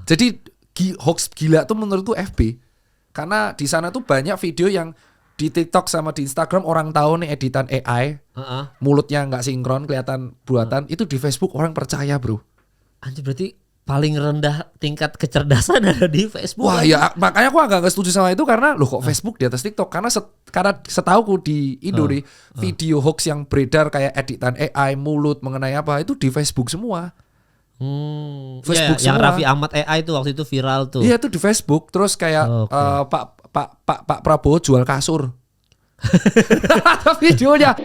Jadi hoax gila tuh menurutku FB. Karena di sana tuh banyak video yang di TikTok sama di Instagram orang tahu nih editan AI. Mulutnya nggak sinkron, kelihatan buatan. Itu di Facebook orang percaya, bro. Anjir, berarti paling rendah tingkat kecerdasan ada di Facebook. Wah ya, makanya aku agak setuju sama itu karena loh kok Facebook di atas TikTok. Karena setauku di Indo nih, video hoax yang beredar kayak editan AI, mulut mengenai apa itu di Facebook semua. Facebook yang semua. Raffi Ahmad AI itu waktu itu viral tuh. Iya itu di Facebook. Terus kayak Pak Prabowo jual kasur. Ada videonya.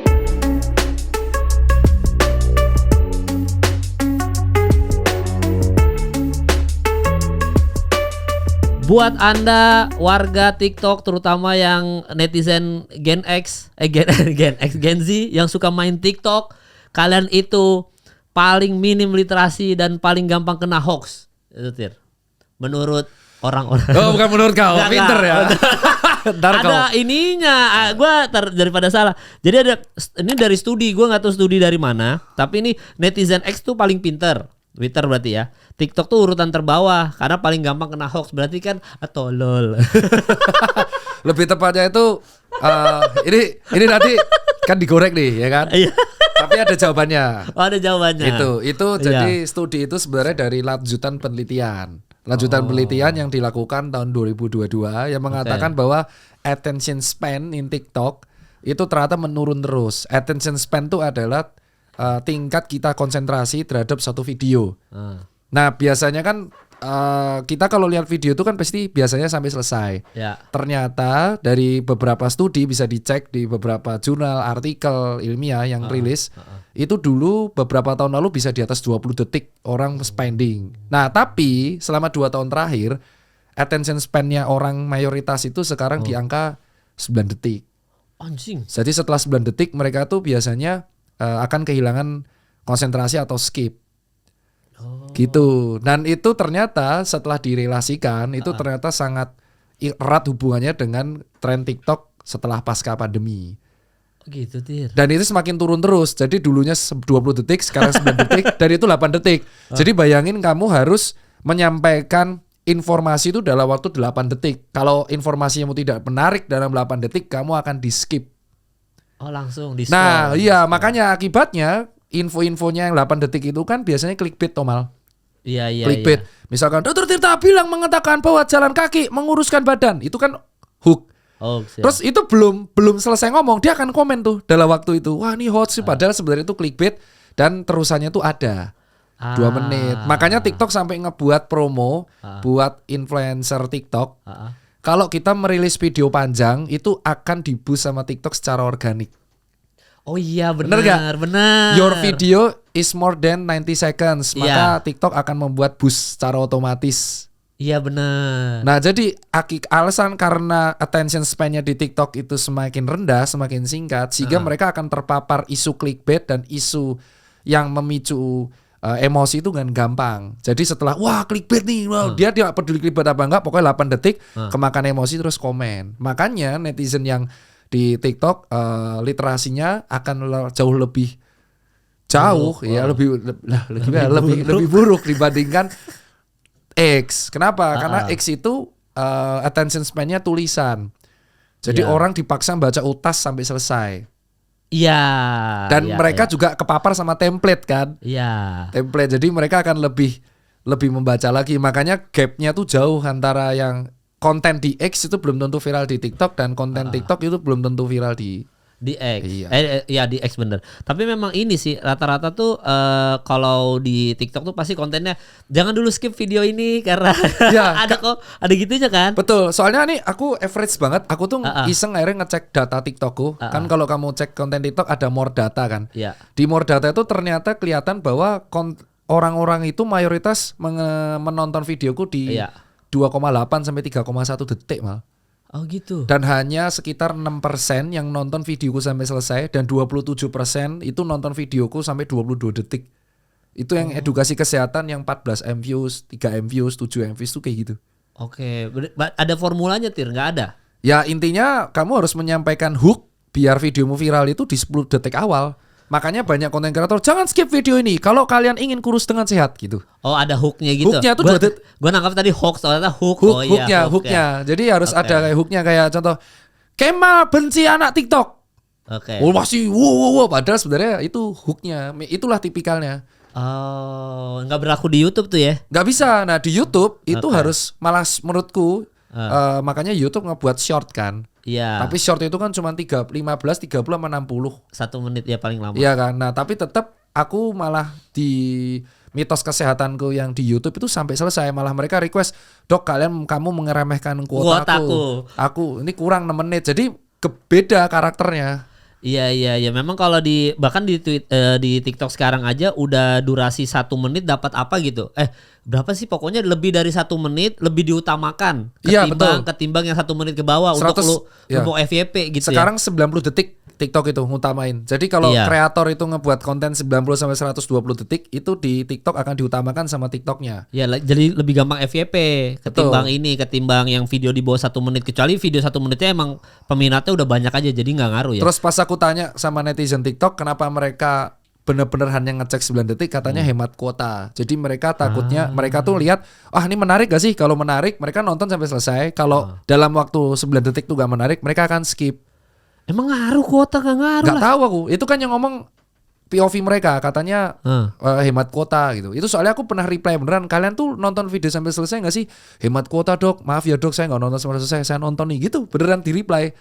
Buat Anda warga TikTok terutama yang netizen Gen Z yang suka main TikTok, kalian itu paling minim literasi dan paling gampang kena hoax. Itu Tir. Menurut orang-orang. Oh, bukan menurut kau, pinter ya. Ada ininya, daripada salah. Jadi ada ini dari studi, gue nggak tahu studi dari mana, tapi ini netizen X tuh paling pinter. Twitter berarti ya. TikTok tuh urutan terbawah karena paling gampang kena hoax. Berarti kan tolol. Lebih tepatnya itu ini nanti kan digoreng nih ya kan. Tapi ada jawabannya. Oh, ada jawabannya. Itu jadi studi itu sebenarnya dari lanjutan penelitian. Penelitian yang dilakukan tahun 2022 yang mengatakan bahwa attention span in TikTok itu ternyata menurun terus. Attention span itu adalah tingkat kita konsentrasi terhadap satu video. Nah biasanya kan kita kalau lihat video itu kan pasti biasanya sampai selesai. Ternyata dari beberapa studi bisa dicek di beberapa jurnal, artikel ilmiah yang rilis itu dulu beberapa tahun lalu bisa di atas 20 detik orang spending. Nah tapi selama 2 tahun terakhir attention span-nya orang mayoritas itu sekarang di angka 9 detik. Anjing. Jadi setelah 9 detik mereka tuh biasanya akan kehilangan konsentrasi atau skip. Gitu. Dan itu ternyata setelah direlasikan itu ternyata sangat erat hubungannya dengan tren TikTok setelah pasca pandemi. Gitu Tir. Dan itu semakin turun terus. Jadi dulunya 20 detik, sekarang 9 detik, dan itu 8 detik. Jadi bayangin kamu harus menyampaikan informasi itu dalam waktu 8 detik. Kalau informasimu tidak menarik dalam 8 detik, kamu akan di-skip. Oh langsung di. Nah iya makanya akibatnya info-infonya yang 8 detik itu kan biasanya clickbait Tomal. Iya. Clickbait. Misalkan Dr. Tirta bilang mengatakan bahwa jalan kaki menguruskan badan. Itu kan hook. Terus itu belum selesai ngomong dia akan komen tuh dalam waktu itu. Wah ini hot sih padahal sebenarnya itu clickbait dan terusannya tuh ada 2 menit. Makanya TikTok sampai ngebuat promo buat influencer TikTok. Kalau kita merilis video panjang itu akan di-boost sama TikTok secara organik. Oh iya benar. Your video is more than 90 seconds. Maka TikTok akan membuat boost secara otomatis. Iya benar. Nah jadi alasan karena attention span-nya di TikTok itu semakin rendah, semakin singkat, sehingga mereka akan terpapar isu clickbait dan isu yang memicu emosi itu kan gampang. Jadi setelah wah clickbait nih, dia tidak peduli clickbait apa enggak, pokoknya 8 detik kemakan emosi terus komen. Makanya netizen yang di TikTok literasinya akan jauh lebih lebih buruk dibandingkan X. Kenapa? Karena X itu attention span-nya tulisan. Jadi orang dipaksa baca utas sampai selesai. Iya. Dan mereka juga kepapar sama template kan. Iya. Template. Jadi mereka akan lebih membaca lagi. Makanya gap-nya tuh jauh antara yang konten di X itu belum tentu viral di TikTok dan konten TikTok itu belum tentu viral di X. Iya. Di X bener. Tapi memang ini sih rata-rata tuh kalau di TikTok tuh pasti kontennya jangan dulu skip video ini karena ada gitunya kan. Betul. Soalnya nih aku average banget. Aku tuh iseng akhirnya ngecek data TikTokku. Kan kalau kamu cek konten TikTok ada more data kan. Di more data itu ternyata kelihatan bahwa orang-orang itu mayoritas menonton videoku di 2,8 sampai 3,1 detik mal. Oh gitu. Dan hanya sekitar 6% yang nonton videoku sampai selesai dan 27% itu nonton videoku sampai 22 detik. Itu yang edukasi kesehatan yang 14 M views, 3 M views, 7 M views tuh kayak gitu. Oke, ada formulanya Tir, nggak ada? Ya intinya kamu harus menyampaikan hook biar videomu viral itu di 10 detik awal. Makanya banyak konten kreator jangan skip video ini kalau kalian ingin kurus dengan sehat gitu. Oh, ada hooknya gitu. Hooknya tuh gua nangkap tadi hoax, ternyata hook. hooknya. Jadi harus ada kayak hooknya, kayak contoh Kemal benci anak TikTok. Oke. Oh masih wow. Padahal sebenarnya itu hooknya. Itulah tipikalnya. Oh, nggak berlaku di YouTube tuh ya? Nggak bisa. Nah di YouTube itu harus malas menurutku. Makanya YouTube ngebuat short kan. Iya. Tapi short itu kan cuma 15, 30 sama 60. 1 menit ya paling lama. Iya kan. Nah tapi tetap aku malah di mitos kesehatanku yang di YouTube itu sampai selesai malah mereka request, "Dok, kamu mengeremehkan kuotaku. Aku ini kurang 6 menit." Jadi beda karakternya. Iya. Memang kalau bahkan di TikTok sekarang aja udah durasi 1 menit dapat apa gitu. Berapa sih, pokoknya lebih dari 1 menit lebih diutamakan ketimbang yang 1 menit ke bawah 100, untuk FYP gitu. Sekarang 90 detik TikTok itu ngutamain. Jadi kalau kreator itu ngebuat konten 90 sampai 120 detik itu di TikTok akan diutamakan sama TikToknya. Ya, jadi lebih gampang FYP ketimbang yang video di bawah 1 menit, kecuali video 1 menitnya emang peminatnya udah banyak aja, jadi nggak ngaruh ya. Terus pas aku tanya sama netizen TikTok kenapa mereka bener-bener hanya ngecek 9 detik, katanya hemat kuota. Jadi mereka takutnya mereka tuh lihat, ini menarik gak sih? Kalau menarik mereka nonton sampai selesai. Kalau dalam waktu 9 detik tuh gak menarik, mereka akan skip. Emang ngaruh kuota? Gak ngaruh lah. Gak tahu aku. Itu kan yang ngomong POV mereka, katanya hemat kuota gitu. Itu soalnya aku pernah reply beneran, kalian tuh nonton video sampai selesai gak sih? Hemat kuota dok, maaf ya dok saya gak nonton sampai selesai, saya nonton nih gitu. Beneran di reply.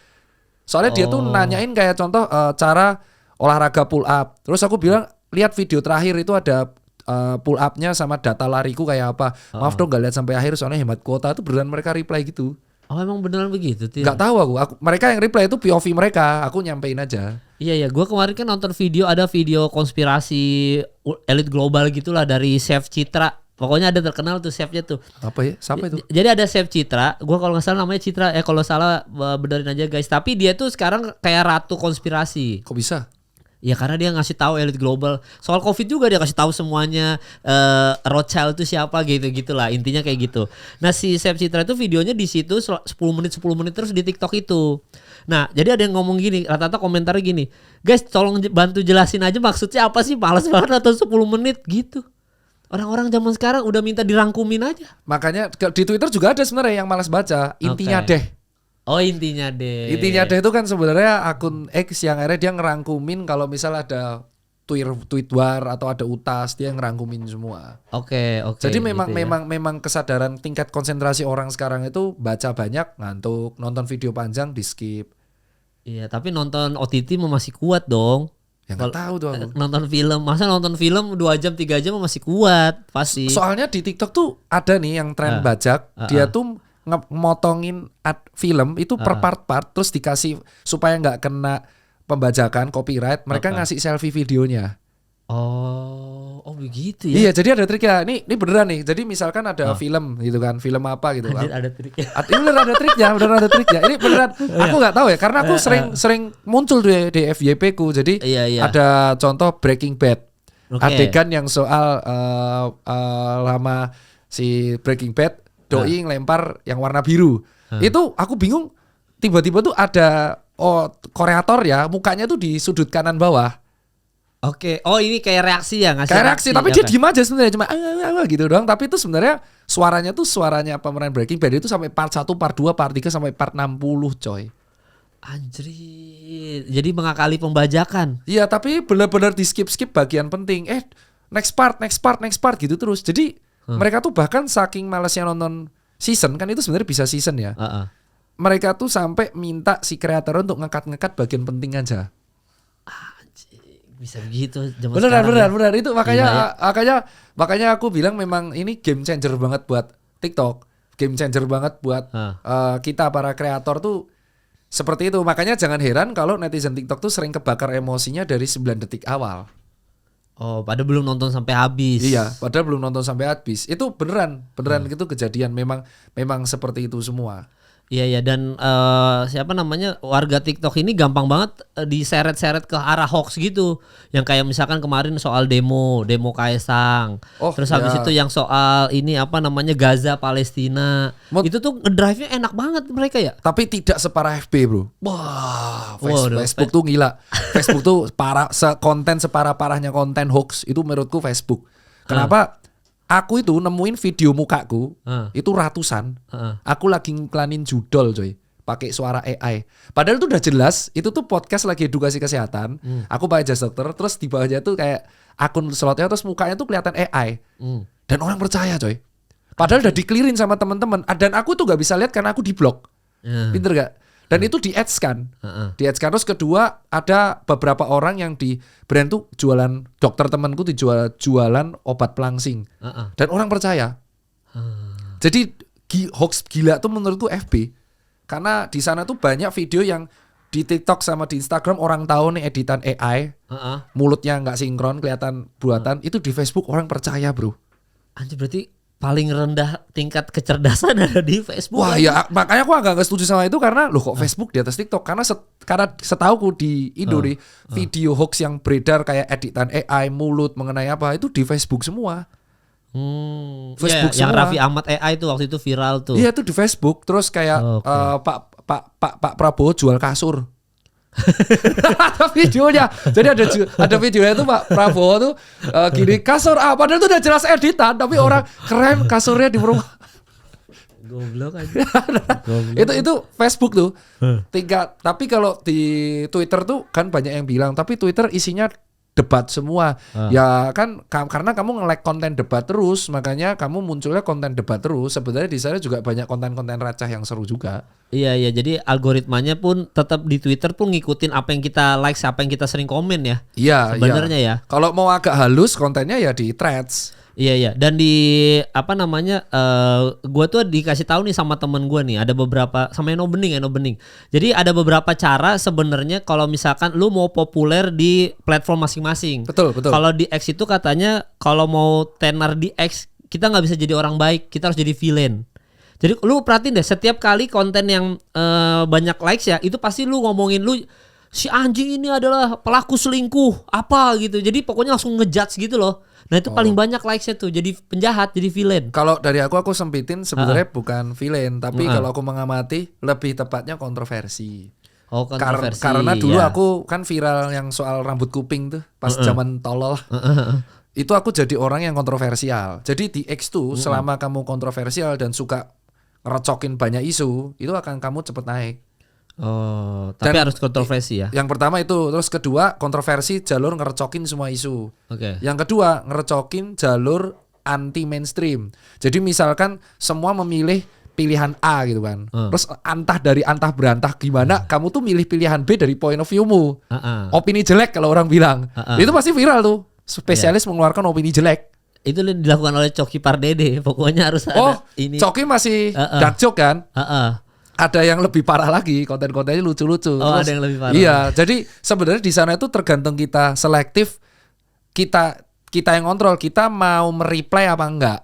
Soalnya dia tuh nanyain kayak contoh cara olahraga pull up. Terus aku bilang, lihat video terakhir itu ada pull up-nya sama data lariku kayak apa. Maaf dong gak lihat sampai akhir soalnya hemat kuota. Itu beneran mereka reply gitu. Oh, emang beneran begitu? Gak tahu aku. Mereka yang reply itu POV mereka. Aku nyampein aja. Iya. Gue kemarin kan nonton ada video konspirasi elit global gitulah dari Chef Citra. Pokoknya ada terkenal tuh chefnya tuh. Apa ya? Siapa itu? Jadi ada Chef Citra. Gue kalau nggak salah namanya Citra. Kalau salah benerin aja guys. Tapi dia tuh sekarang kayak ratu konspirasi. Kok bisa? Ya karena dia ngasih tahu elit global soal COVID juga, dia kasih tahu semuanya, Rothschild itu siapa gitulah, intinya kayak gitu. Nah si Chef Citra itu videonya di situ 10 menit terus di TikTok itu. Nah jadi ada yang ngomong gini, rata-rata komentarnya gini, guys tolong bantu jelasin aja maksudnya apa sih, males banget atau 10 menit gitu. Orang-orang zaman sekarang udah minta dirangkumin aja. Makanya di Twitter juga ada sebenarnya yang malas baca, intinya deh. Oh intinya deh. Intinya deh itu kan sebenarnya akun X yang akhirnya dia ngerangkumin kalau misal ada tweet war atau ada utas, dia ngerangkumin semua. Oke. Jadi gitu memang kesadaran tingkat konsentrasi orang sekarang itu baca banyak ngantuk, nonton video panjang di skip. Iya, tapi nonton OTT masih kuat dong. Ya nggak tahu tuh aku. Nonton film, masa nonton film 2 jam 3 jam masih kuat pasti. Soalnya di TikTok tuh ada nih yang tren bajak, dia tuh motongin film itu per part-part terus dikasih supaya nggak kena pembajakan copyright, mereka ngasih selfie videonya. Oh begitu ya. Iya, jadi ada triknya. Ini beneran nih. Jadi misalkan ada film gitu kan, film apa gitu. Ada triknya. Beneran ada triknya. Ini beneran. Aku nggak tahu ya, karena aku sering muncul di FYP ku. Jadi ada contoh Breaking Bad. Adegan yang soal lama si Breaking Bad doi ngelempar yang warna biru. Itu aku bingung. Tiba-tiba tuh ada kreator ya, mukanya tuh di sudut kanan bawah. Oke. Oh ini kayak reaksi ya, ngasih kayak reaksi. Tapi dia diem aja sebenarnya, cuma gitu doang. Tapi itu sebenarnya suaranya pemeran Breaking Bad itu sampai part 1, part 2, part 3 sampai part 60 coy. Anjir. Jadi mengakali pembajakan. Iya, tapi benar-benar di skip bagian penting. Next part gitu terus. Jadi mereka tuh bahkan saking malesnya nonton season, kan itu sebenarnya bisa season ya. Mereka tuh sampai minta si kreator untuk ngekat bagian penting aja. Bisa begitu zaman sekarang. Benar. Itu makanya aku bilang memang ini game changer banget buat TikTok. Game changer banget buat kita para kreator tuh seperti itu. Makanya jangan heran kalau netizen TikTok tuh sering kebakar emosinya dari 9 detik awal. Oh, padahal belum nonton sampai habis. Iya, padahal belum nonton sampai habis. Itu beneran gitu kejadian. Memang seperti itu semua. Iya dan siapa namanya warga TikTok ini gampang banget diseret-seret ke arah hoax gitu. Yang kayak misalkan kemarin soal demo Kaisang. Oh, Terus habis ya. itu yang soal ini apa namanya Gaza Palestina. Itu tuh ngedrive-nya enak banget mereka ya. Tapi tidak separah FB, Bro. Wah, Waduh, Facebook tuh gila. Facebook tuh konten separah-parahnya konten hoax itu menurutku Facebook. Kenapa? Aku itu nemuin video mukaku itu ratusan. Aku lagi ngiklanin judol coy, pakai suara AI. Padahal itu udah jelas, itu tuh podcast lagi edukasi kesehatan. Aku pakai jas dokter, terus di bawahnya tuh kayak akun slotnya, terus mukanya tuh kelihatan AI. Dan orang percaya coy. Padahal udah di-clearin sama teman-teman. Dan aku tuh gak bisa lihat karena aku di-block. Pinter gak? Dan itu di-ads kan. Di-ads kan. Terus kedua ada beberapa orang yang di brand tuh jualan, dokter temanku tuh jualan obat pelangsing. Dan orang percaya. Jadi hoax gila tuh menurutku FB. Karena di sana tuh banyak video yang di TikTok sama di Instagram orang tahu nih editan AI. Mulutnya nggak sinkron, kelihatan buatan. Itu di Facebook orang percaya, Bro. Anjir berarti paling rendah tingkat kecerdasan ada di Facebook. Wah ya makanya aku agak gak setuju sama itu karena loh kok Facebook di atas TikTok karena setauku di Indo nih video hoax yang beredar kayak editan AI mulut mengenai apa itu di Facebook semua. Facebook yang semua. Raffi Ahmad AI itu waktu itu viral tuh. Iya itu di Facebook terus kayak Pak Prabowo jual kasur. Ada videonya. Jadi ada videonya tuh Pak Prabowo tuh gini kasur padahal itu udah jelas editan tapi orang keren kasurnya di rumah. Goblok aja. Itu Facebook tuh. Tapi kalau di Twitter tuh kan banyak yang bilang tapi Twitter isinya debat semua. Ya kan karena kamu nge-like konten debat terus, makanya kamu munculnya konten debat terus. Sebenarnya di sana juga banyak konten-konten receh yang seru juga. Iya, jadi algoritmanya pun tetap di Twitter pun ngikutin apa yang kita like, apa yang kita sering komen ya. Iya, sebenarnya ya. Kalau mau agak halus kontennya ya di threads. Iya. Dan di apa namanya gue tuh dikasih tahu nih sama temen gue nih ada beberapa sama Eno Bening. Jadi ada beberapa cara sebenarnya kalau misalkan lu mau populer di platform masing-masing. Betul. Kalau di X itu katanya kalau mau tenar di X kita nggak bisa jadi orang baik, kita harus jadi villain. Jadi lu perhatiin deh setiap kali konten yang banyak likes ya itu pasti lu ngomongin lu si anjing ini adalah pelaku selingkuh apa gitu. Jadi pokoknya langsung ngejudge gitu loh. Nah itu paling banyak likes-nya tuh jadi penjahat, jadi villain. Kalau dari aku sempitin sebenarnya bukan villain, tapi kalau aku mengamati lebih tepatnya kontroversi. Oh kontroversi. Karena dulu aku kan viral yang soal rambut kuping tuh pas zaman tolol. Itu aku jadi orang yang kontroversial. Jadi di X tuh selama kamu kontroversial dan suka ngerecokin banyak isu, itu akan kamu cepet naik. Oh, tapi harus kontroversi ya. Yang pertama itu, terus kedua kontroversi jalur ngerecokin semua isu. Yang kedua ngerecokin jalur anti mainstream. Jadi misalkan semua memilih pilihan A gitu kan. Terus entah berantah gimana, kamu tuh milih pilihan B dari point of view-mu. Opini jelek kalau orang bilang. Itu pasti viral tuh. Spesialis mengeluarkan opini jelek. Itu dilakukan oleh Coki Pardede. Pokoknya harus ada ini. Coki masih dark joke kan? Ada yang lebih parah lagi, konten-kontennya lucu-lucu. Ada yang lebih parah. Iya, jadi sebenarnya di sana itu tergantung kita selektif, kita yang kontrol, kita mau mereply apa enggak.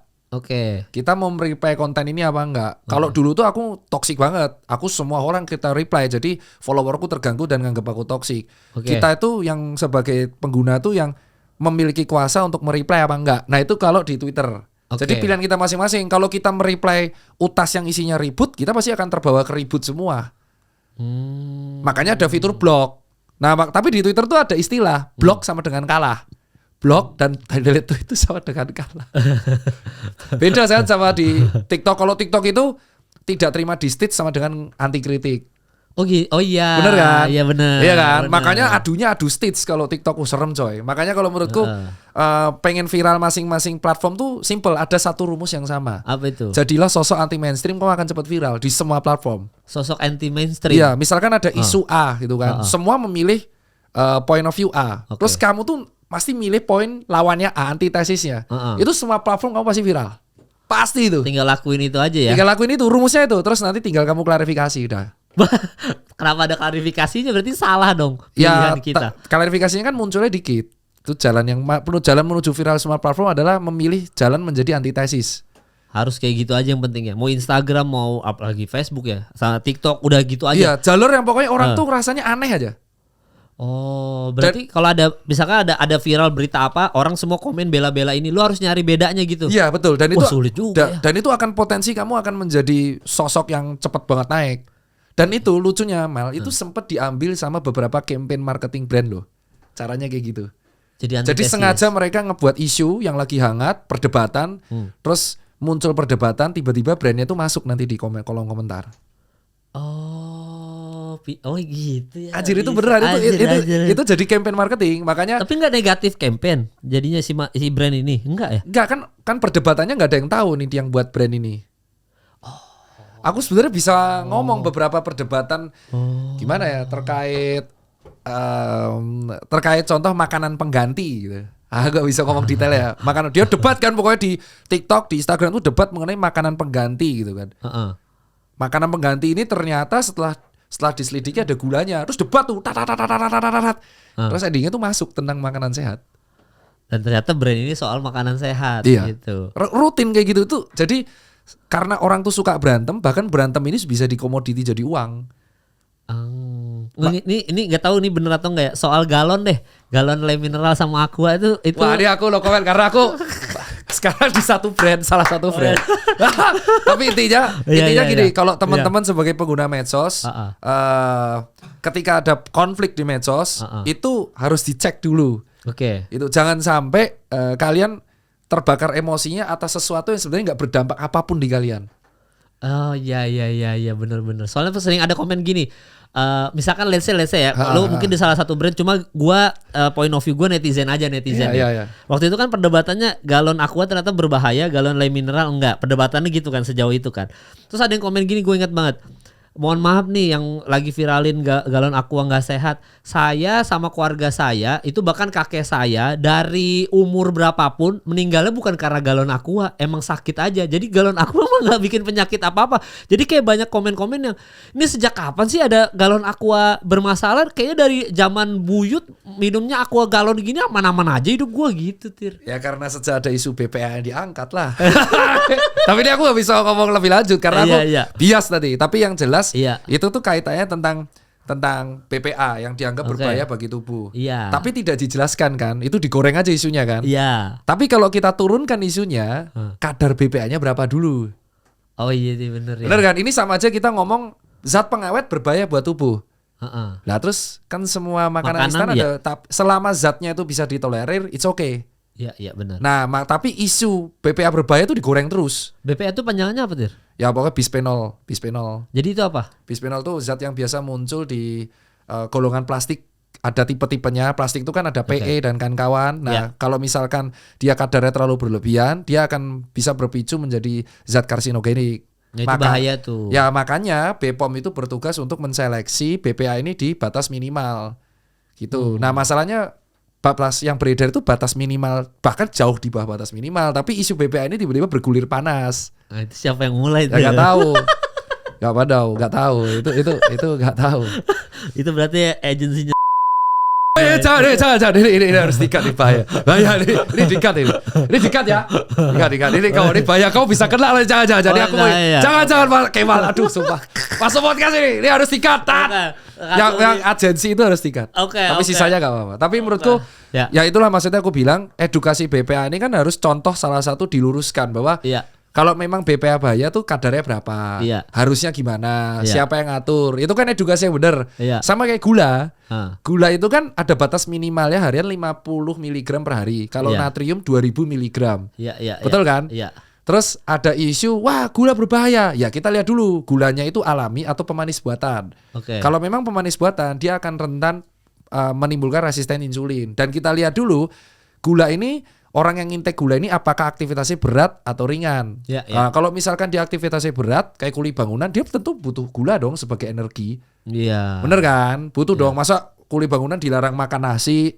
Kita mau mereply konten ini apa enggak. Kalau dulu tuh aku toksik banget, aku semua orang kita reply, jadi followerku terganggu dan nganggap aku toksik. Kita itu yang sebagai pengguna tuh yang memiliki kuasa untuk mereply apa enggak. Nah itu kalau di Twitter. Jadi pilihan kita masing-masing. Kalau kita mereply utas yang isinya ribut, kita pasti akan terbawa ke ribut semua. Makanya ada fitur blog. Nah, tapi di Twitter tuh ada istilah blog sama dengan kalah. Blog dan delete itu sama dengan kalah. Beda kan sama di TikTok. Kalau TikTok itu tidak terima di stage sama dengan anti kritik. Oh iya. Bener kan? Iya bener. Iya kan? Bener. Makanya adunya adu stage kalau TikTok serem coy. Makanya kalau menurutku pengen viral masing-masing platform tuh simple. Ada satu rumus yang sama. Apa itu? Jadilah sosok anti mainstream, kamu akan cepat viral di semua platform. Sosok anti mainstream. Iya, misalkan ada isu A gitu kan. Semua memilih point of view A. Terus kamu tuh pasti milih poin lawannya A, antitesisnya. Itu semua platform kamu pasti viral. Pasti itu. Tinggal lakuin itu aja ya. Tinggal lakuin itu, rumusnya itu. Terus nanti tinggal kamu klarifikasi udah. Kenapa ada klarifikasinya? Berarti salah dong pilihan kita. Klarifikasinya kan munculnya dikit. Itu jalan menuju viral semua platform adalah memilih jalan menjadi antitesis. Harus kayak gitu aja yang penting ya. Mau Instagram, mau apalagi Facebook ya, sama TikTok udah gitu aja. Iya, jalur yang pokoknya orang tuh rasanya aneh aja. Oh, berarti kalau ada misalkan ada viral berita apa, orang semua komen bela-bela ini, lu harus nyari bedanya gitu. Iya, betul. Dan itu sulit juga ya. Dan itu akan potensi kamu akan menjadi sosok yang cepat banget naik. Dan itu lucunya Mel, itu sempat diambil sama beberapa campaign marketing brand loh. Caranya kayak gitu. Jadi sengaja mereka ngebuat isu yang lagi hangat, perdebatan, terus muncul perdebatan, tiba-tiba brandnya tuh masuk nanti di kolom komentar. Oh gitu ya. Anjir itu beneran itu jadi campaign marketing, makanya. Tapi nggak negatif campaign, jadinya si brand ini enggak ya? Enggak kan perdebatannya nggak ada yang tahu nih yang buat brand ini. Aku sebenarnya bisa ngomong beberapa perdebatan gimana ya terkait contoh makanan pengganti gitu. Gak bisa ngomong detail ya. Makanan dia debat kan pokoknya di TikTok, di Instagram tuh debat mengenai makanan pengganti gitu kan. Makanan pengganti ini ternyata setelah diselidiki ada gulanya. Terus debat tuh terus endingnya tuh masuk tentang makanan sehat. Dan ternyata brand ini soal makanan sehat gitu. Rutin kayak gitu tuh. Jadi karena orang tuh suka berantem, bahkan berantem ini bisa dikomoditi jadi uang. Ini nggak tahu nih bener atau enggak ya, soal galon deh, galon Le Mineral sama Aqua itu. Wah, ini aku lo komen karena aku sekarang di salah satu brand. Tapi intinya gini, kalau teman-teman sebagai pengguna medsos, ketika ada konflik di medsos, itu harus dicek dulu. Oke. Itu jangan sampai kalian terbakar emosinya atas sesuatu yang sebenarnya nggak berdampak apapun di kalian. Oh iya benar. Soalnya sering ada komen gini. Misalkan let's say ya, lu mungkin di salah satu brand, cuma gua point of view gua netizen. Iya. Waktu itu kan perdebatannya galon Aqua ternyata berbahaya, galon Le Mineral enggak. Perdebatannya gitu kan sejauh itu kan. Terus ada yang komen gini, gue ingat banget. Mohon maaf nih yang lagi viralin galon Aqua nggak sehat. Saya sama keluarga saya itu bahkan kakek saya dari umur berapapun meninggalnya bukan karena galon Aqua, emang sakit aja. Jadi galon Aqua mah nggak bikin penyakit apa-apa. Jadi kayak banyak komen-komen yang ini sejak kapan sih ada galon Aqua bermasalah? Kayaknya dari zaman buyut minumnya Aqua galon gini aman-aman aja hidup gua gitu, Tir. Ya karena sejak ada isu BPA yang diangkat lah. Tapi ini aku nggak bisa ngomong lebih lanjut karena aku bias tadi. Tapi yang jelas itu tuh kaitannya tentang BPA yang dianggap berbahaya bagi tubuh. Tapi tidak dijelaskan kan, itu digoreng aja isunya kan. Tapi kalau kita turunkan isunya, kadar BPA-nya berapa dulu? Oh iya bener ya. Bener kan? Ini sama aja kita ngomong zat pengawet berbahaya buat tubuh. Nah terus kan semua makanan instan ada, selama zatnya itu bisa ditolerir, it's okay. Iya benar. Nah, tapi isu BPA berbahaya itu digoreng terus. BPA itu panjangannya apa, Tir? Ya pokoknya bisphenol. Jadi itu apa? Bisphenol itu zat yang biasa muncul di golongan plastik. Ada tipe-tipenya. Plastik itu kan ada PE dan kawan-kawan. Nah, kalau misalkan dia kadarnya terlalu berlebihan, dia akan bisa berpicu menjadi zat karsinogenik. Itu bahaya tuh. Ya makanya BPOM itu bertugas untuk menseleksi BPA ini di batas minimal. Gitu. Nah, masalahnya batas yang beredar itu batas minimal, bahkan jauh di bawah batas minimal. Tapi isu BPA ini tiba-tiba bergulir panas. Nah, itu siapa yang mulai? Ya nggak tahu. Nggak tahu. Itu nggak tahu. Itu berarti agensinya. Jangan. Ini harus dikat nih, bahaya. Ini dikat ini. Ini dikat ya. Dikat. Ini bahaya. Kau bisa kena. Jangan. Jadi aku jangan Kemal. Aduh, sumpah. Masuk podcast ini harus dikat. Yang agensi itu harus dikat. Tapi sisanya nggak apa-apa. Tapi menurutku ya itulah maksudnya aku bilang edukasi BPA ini kan harus contoh salah satu diluruskan bahwa kalau memang BPA bahaya tuh kadarnya berapa, harusnya gimana, siapa yang ngatur, itu kan edukasi yang benar. Sama kayak gula. Gula itu kan ada batas minimalnya harian 50 mg per hari. Kalau natrium 2000 mg. Betul kan? Terus ada isu, wah gula berbahaya. Ya kita lihat dulu gulanya itu alami atau pemanis buatan. Kalau memang pemanis buatan, dia akan rentan menimbulkan resisten insulin. Dan kita lihat dulu gula ini, orang yang intake gula ini apakah aktivitasnya berat atau ringan. Nah, kalau misalkan dia aktivitasnya berat, kayak kuli bangunan, dia tentu butuh gula dong sebagai energi. Bener kan? Butuh dong. Masa kuli bangunan dilarang makan nasi?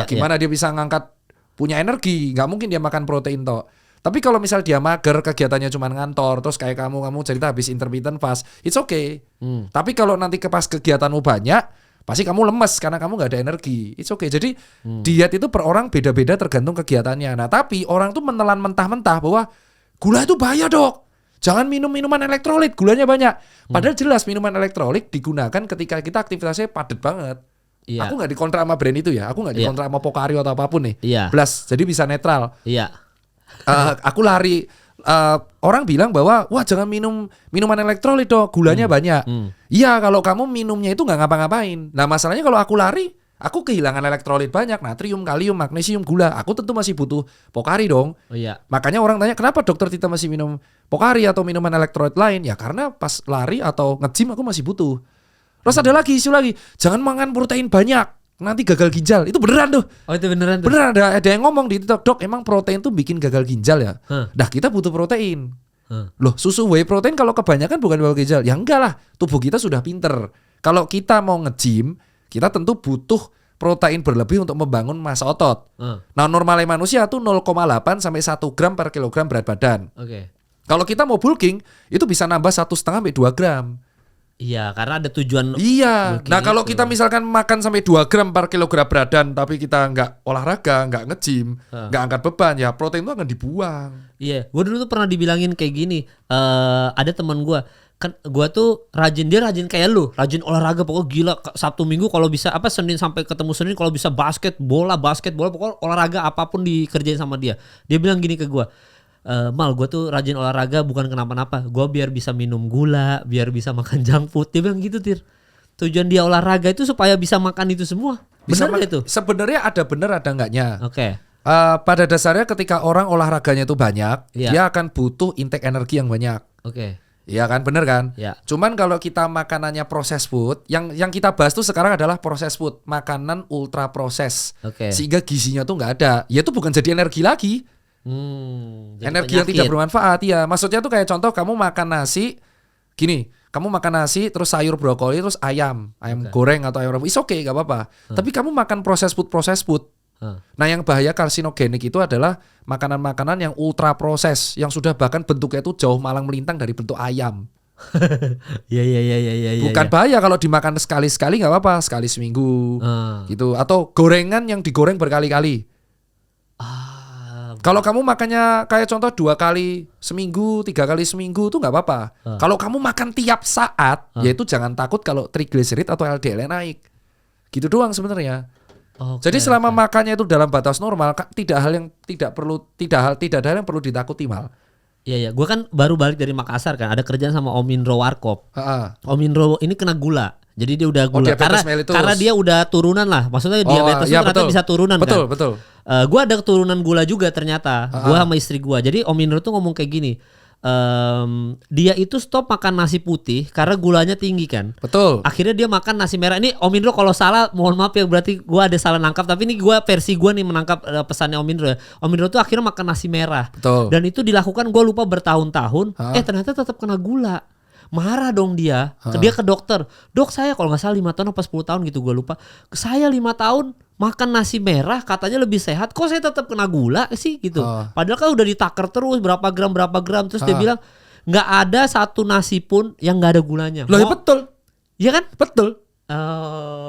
Gimana dia bisa ngangkat punya energi? Gak mungkin dia makan protein toh. Tapi kalau misal dia mager, kegiatannya cuma ngantor, terus kayak kamu cerita habis intermittent fast, it's okay. Tapi kalau nanti pas kegiatanmu banyak, pasti kamu lemes karena kamu nggak ada energi. It's okay. Jadi diet itu per orang beda-beda tergantung kegiatannya. Nah tapi orang tuh menelan mentah-mentah bahwa gula itu bahaya dok. Jangan minum minuman elektrolit, gulanya banyak. Padahal jelas minuman elektrolit digunakan ketika kita aktivitasnya padat banget. Iya. Aku nggak dikontrak sama brand itu ya. Aku nggak dikontrak sama Pocari atau apapun nih. Iya. Belas, jadi bisa netral. Iya. Aku lari. Orang bilang bahwa wah jangan minum minuman elektrolit dok, gulanya banyak. Iya, kalau kamu minumnya itu nggak ngapa-ngapain. Nah masalahnya kalau aku lari, aku kehilangan elektrolit banyak, natrium, kalium, magnesium, gula. Aku tentu masih butuh Pocari dong. Oh iya. Makanya orang tanya kenapa dokter Tita masih minum Pocari atau minuman elektrolit lain? Ya karena pas lari atau nge-gym aku masih butuh. Terus ada lagi isu lagi, jangan makan protein banyak, nanti gagal ginjal. Itu beneran tuh. Oh itu beneran tuh. Beneran ada yang ngomong di TikTok, dok emang protein tuh bikin gagal ginjal ya? Nah kita butuh protein. Loh susu whey protein kalau kebanyakan bukan gagal ginjal? Ya enggak lah, tubuh kita sudah pinter. Kalau kita mau nge-gym, kita tentu butuh protein berlebih untuk membangun massa otot. Nah normalnya manusia tuh 0,8 sampai 1 gram per kilogram berat badan. Oke. Kalau kita mau bulking, itu bisa nambah 1,5 sampai 2 gram. Iya, karena ada tujuan. Iya. bulking Nah kalau itu. kita misalkan makan sampai 2 gram per kilogram badan, tapi kita nggak olahraga, nggak nge-gym, nggak angkat beban, ya protein itu akan dibuang. Iya, gue dulu tuh pernah dibilangin kayak gini. Ada teman gue, kan gue tuh rajin kayak lu, rajin olahraga pokoknya gila. Sabtu Minggu kalau bisa Senin sampai ketemu Senin kalau bisa basket bola pokoknya olahraga apapun dikerjain sama dia. Dia bilang gini ke gue. Mal, gue tuh rajin olahraga bukan kenapa-napa. Gue biar bisa minum gula, biar bisa makan junk food. Dia bilang gitu, Tir. Tujuan dia olahraga itu supaya bisa makan itu semua. Bisa Bener itu? Sebenarnya ada bener ada enggaknya. Oke. Pada dasarnya ketika orang olahraganya itu banyak, Iya. dia akan butuh intake energi yang banyak. Oke. Iya kan, bener kan? Ya. Cuman kalau kita makanannya proses food, yang kita bahas tuh sekarang adalah proses food, makanan ultra proses, Oke. sehingga gizinya tuh nggak ada. Ya itu bukan jadi energi lagi, Jadi energi yang tidak bermanfaat. Ya, maksudnya tuh kayak contoh kamu makan nasi, gini, kamu makan nasi terus sayur brokoli terus ayam goreng atau ayam rebus, oke, nggak apa-apa. Tapi kamu makan proses food. Nah yang bahaya karsinogenik itu adalah makanan-makanan yang ultra proses, yang sudah bahkan bentuknya itu jauh malang melintang dari bentuk ayam. Iya. Bukan bahaya kalau dimakan sekali-sekali nggak apa-apa, sekali seminggu gitu. Atau gorengan yang digoreng berkali-kali. Kalau kamu makannya kayak contoh 2 kali seminggu, 3 kali seminggu tuh nggak apa-apa. Kalau kamu makan tiap saat, yaitu jangan takut kalau trigliserid atau LDL naik. Gitu doang sebenarnya. Jadi selama makannya itu dalam batas normal, tidak ada hal yang perlu ditakuti mal. Iya. Gue kan baru balik dari Makassar kan, ada kerjaan sama Om Indro Warkop. Om Indro ini kena gula. Jadi dia udah gula karena dia udah turunan lah. Maksudnya diabetes itu ternyata bisa turunan kan. Betul. Gue ada keturunan gula juga ternyata. Gue sama istri gue. Jadi Om Indro tuh ngomong kayak gini. Dia itu stop makan nasi putih karena gulanya tinggi kan. Betul. Akhirnya dia makan nasi merah. Ini Om Indro kalau salah mohon maaf ya, berarti gue ada salah nangkap. Tapi ini versi gue nih menangkap pesannya Om Indro ya. Om Indro tuh akhirnya makan nasi merah. Betul. Dan itu dilakukan gue lupa bertahun-tahun. Ternyata tetap kena gula. Marah dong dia. Dia ke dokter. Dok saya kalau nggak salah 5 tahun apa 10 tahun gitu gue lupa. Saya 5 tahun makan nasi merah katanya lebih sehat. Kok saya tetap kena gula sih gitu. Padahal kan udah ditaker terus berapa gram. Terus dia bilang nggak ada satu nasi pun yang nggak ada gulanya. Loh ya betul. Iya kan? Betul.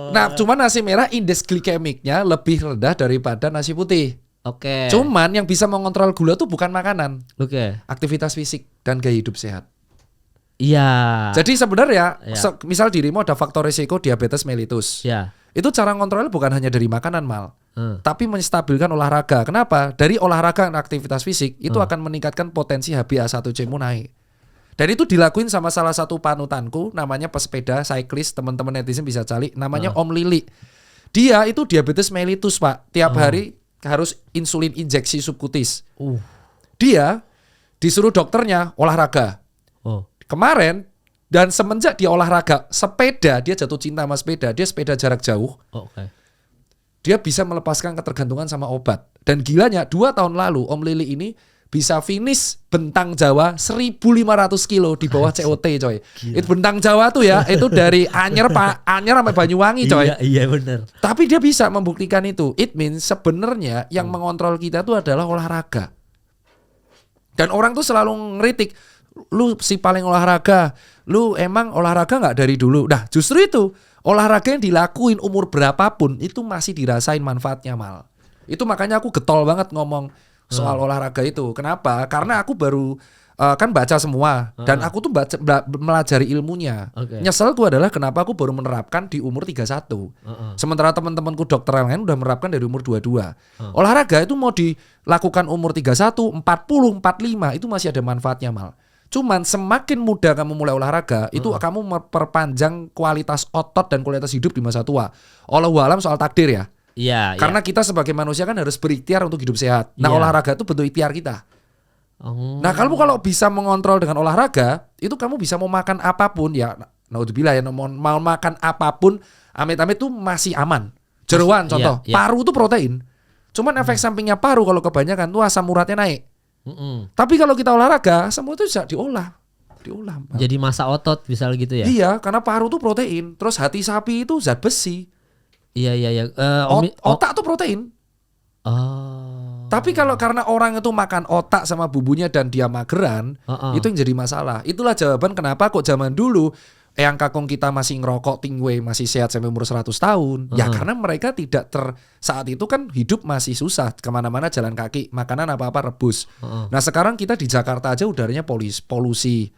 Nah cuma nasi merah indeks glikemiknya lebih rendah daripada nasi putih. Oke. Cuman yang bisa mengontrol gula tuh bukan makanan. Oke. Aktivitas fisik dan gaya hidup sehat. Iya. Jadi sebenarnya misal dirimu ada faktor risiko diabetes mellitus. Iya. Itu cara ngontrolnya bukan hanya dari makanan mal, tapi menstabilkan olahraga. Kenapa? Dari olahraga dan aktivitas fisik itu akan meningkatkan potensi HbA1c-mu naik. Dan itu dilakuin sama salah satu panutanku, namanya pesepeda, cyclist, teman-teman netizen bisa cari, namanya Om Lili. Dia itu diabetes mellitus Pak, tiap hari harus insulin injeksi subkutis. Dia disuruh dokternya olahraga. Kemarin dan semenjak dia olahraga sepeda, dia jatuh cinta sama sepeda, dia sepeda jarak jauh. Dia bisa melepaskan ketergantungan sama obat. Dan gilanya 2 tahun lalu Om Lili ini bisa finish Bentang Jawa 1.500 kilo di bawah COT coy. Itu Bentang Jawa tuh ya, itu dari Anyer sampai Banyuwangi coy. Iya benar. Tapi dia bisa membuktikan itu. It means sebenarnya yang mengontrol kita tuh adalah olahraga. Dan orang tuh selalu ngeritik, lu si paling olahraga, lu emang olahraga nggak dari dulu? Nah justru itu olahraga yang dilakuin umur berapapun itu masih dirasain manfaatnya mal. Itu makanya aku getol banget ngomong soal olahraga itu. Kenapa? Karena aku baru kan baca semua dan aku tuh melajari ilmunya. Nyeselku adalah kenapa aku baru menerapkan di umur 31. Sementara teman-temanku dokter yang lain udah menerapkan dari umur 22. Olahraga itu mau dilakukan umur 31, 40, 45 itu masih ada manfaatnya Mal. Cuman semakin muda kamu mulai olahraga, itu kamu memperpanjang kualitas otot dan kualitas hidup di masa tua. Allahu a'lam soal takdir ya. Iya. Karena kita sebagai manusia kan harus berikhtiar untuk hidup sehat. Nah, olahraga itu bentuk ikhtiar kita. Nah, kamu kalau bisa mengontrol dengan olahraga, itu kamu bisa mau makan apapun ya. Naudzubillah ya, mau makan apapun, amit-amit itu masih aman. Jeroan contoh, paru itu protein. Cuman efek sampingnya paru kalau kebanyakan tuh asam uratnya naik. Tapi kalau kita olahraga, semua itu bisa diolah. Jadi masa otot misal gitu ya? Iya, karena paru itu protein. Terus hati sapi itu zat besi. Iya. Otak tuh protein. Tapi kalau karena orang itu makan otak sama bumbunya dan dia mageran, itu yang jadi masalah. Itulah jawaban kenapa kok zaman dulu Eyang kakung kita masih ngerokok tingwe, masih sehat sampai umur 100 tahun. Ya karena mereka tidak saat itu kan hidup masih susah, kemana-mana jalan kaki, makanan apa-apa rebus. Nah sekarang kita di Jakarta aja udaranya polusi,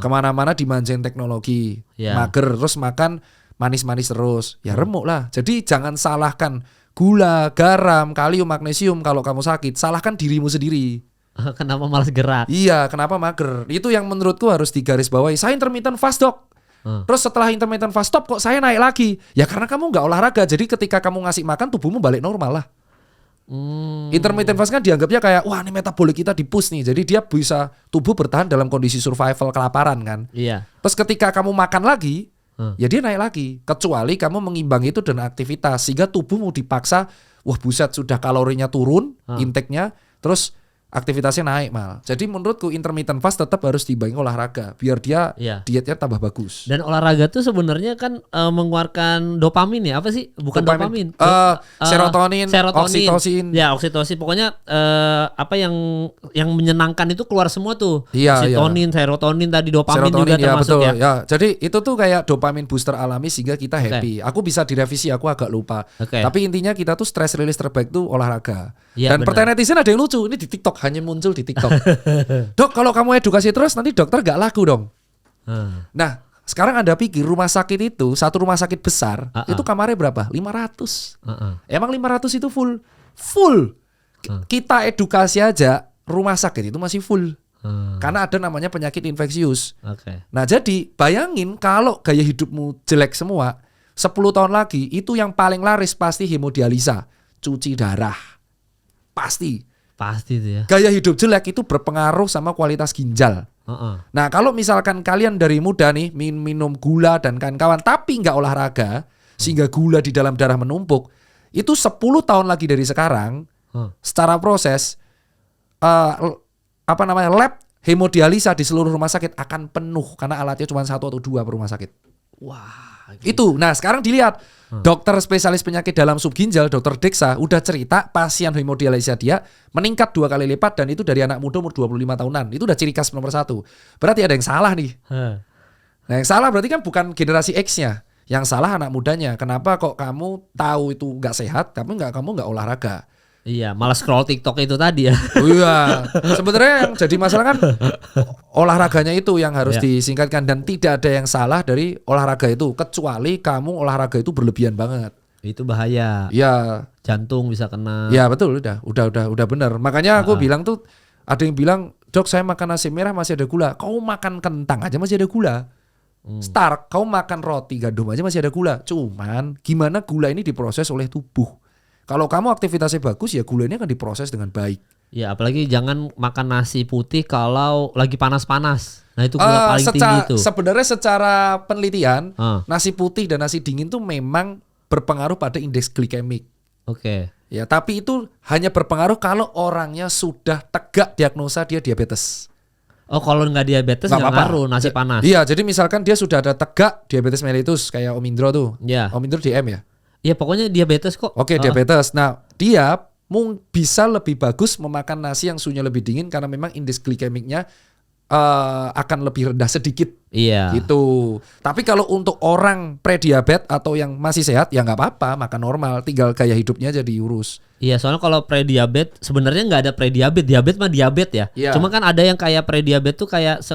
kemana-mana dimanjain teknologi, mager, terus makan manis-manis terus, ya remuk lah. Jadi jangan salahkan gula, garam, kalium, magnesium kalau kamu sakit, salahkan dirimu sendiri. Kenapa malas gerak? Iya, kenapa mager? Itu yang menurutku harus digarisbawahi. Saya intermittent fast dok. Terus setelah intermittent fast stop kok saya naik lagi? Ya karena kamu nggak olahraga. Jadi ketika kamu ngasih makan tubuhmu balik normal lah. Intermittent fast kan dianggapnya kayak wah ini metabolik kita di-push nih. Jadi dia bisa tubuh bertahan dalam kondisi survival kelaparan kan. Iya. Terus ketika kamu makan lagi, ya dia naik lagi. Kecuali kamu mengimbangi itu dengan aktivitas sehingga tubuhmu dipaksa, wah buset sudah kalorinya turun, intake-nya, terus aktivitasnya naik mal. Jadi menurutku intermittent fast tetap harus diimbangi olahraga biar dia dietnya tambah bagus. Dan olahraga tuh sebenarnya kan mengeluarkan dopamin ya, apa sih? Bukan dopamin. Serotonin, oksitosin. Ya, oksitosin. Pokoknya apa yang menyenangkan itu keluar semua tuh. Iya, oksitonin, serotonin tadi, dopamin juga termasuk betul, ya. Jadi itu tuh kayak dopamin booster alami sehingga kita happy. Aku bisa direvisi, aku agak lupa. Tapi intinya kita tuh stress release terbaik tuh olahraga. Ya, dan pertanyaan netizen ada yang lucu. Ini di TikTok hanya muncul di TikTok. Dok, kalau kamu edukasi terus nanti dokter gak laku dong. Nah, sekarang Anda pikir rumah sakit itu, satu rumah sakit besar, itu kamarnya berapa? 500. Emang 500 itu full? Full. Kita edukasi aja, rumah sakit itu masih full. Karena ada namanya penyakit infeksius. Nah, jadi bayangin kalau gaya hidupmu jelek semua, 10 tahun lagi itu yang paling laris pasti hemodialisa, cuci darah. Pasti itu ya. Gaya hidup jelek itu berpengaruh sama kualitas ginjal. Nah kalau misalkan kalian dari muda nih minum gula dan kawan-kawan tapi nggak olahraga sehingga gula di dalam darah menumpuk, itu 10 tahun lagi dari sekarang secara proses lab hemodialisa di seluruh rumah sakit akan penuh karena alatnya cuma 1 atau 2 per rumah sakit. Wah, gitu. Nah sekarang dilihat dokter spesialis penyakit dalam sub ginjal, dokter Deksa udah cerita pasien hemodialisa dia meningkat 2 kali lipat dan itu dari anak muda umur 25 tahunan. Itu udah ciri khas nomor 1. Berarti ada yang salah nih. Nah yang salah berarti kan bukan generasi X-nya, yang salah anak mudanya. Kenapa kok kamu tahu itu nggak sehat, kamu nggak olahraga? Iya, malah scroll TikTok itu tadi ya. Iya, sebenarnya yang jadi masalah kan olahraganya itu yang harus disingkatkan dan tidak ada yang salah dari olahraga itu kecuali kamu olahraga itu berlebihan banget. Itu bahaya. Iya. Jantung bisa kena. Iya betul, udah benar. Makanya aku bilang tuh ada yang bilang, "Dok, saya makan nasi merah masih ada gula." Kau makan kentang aja masih ada gula. Stark, kau makan roti gandum aja masih ada gula. Cuman gimana gula ini diproses oleh tubuh. Kalau kamu aktivitasnya bagus ya gula ini akan diproses dengan baik. Ya apalagi jangan makan nasi putih kalau lagi panas-panas. Nah itu gula paling tinggi itu. Sebenarnya secara penelitian nasi putih dan nasi dingin tuh memang berpengaruh pada indeks glikemik. Oke. Ya tapi itu hanya berpengaruh kalau orangnya sudah tegak diagnosa dia diabetes. Oh kalau nggak diabetes nggak ngaruh nasi panas. Iya jadi misalkan dia sudah ada tegak diabetes mellitus kayak Om Indro tuh. Iya. Om Indro DM ya. Ya pokoknya diabetes kok. Oke, diabetes. Nah, dia bisa lebih bagus memakan nasi yang suhunya lebih dingin karena memang indeks glikemiknya akan lebih rendah sedikit. Iya. Gitu. Tapi kalau untuk orang prediabetes atau yang masih sehat ya nggak apa-apa, makan normal, tinggal gaya hidupnya aja diurus. Iya, soalnya kalau prediabetes sebenarnya nggak ada prediabetes, diabetes mah diabetes ya. Iya. Cuma kan ada yang kayak prediabetes tuh kayak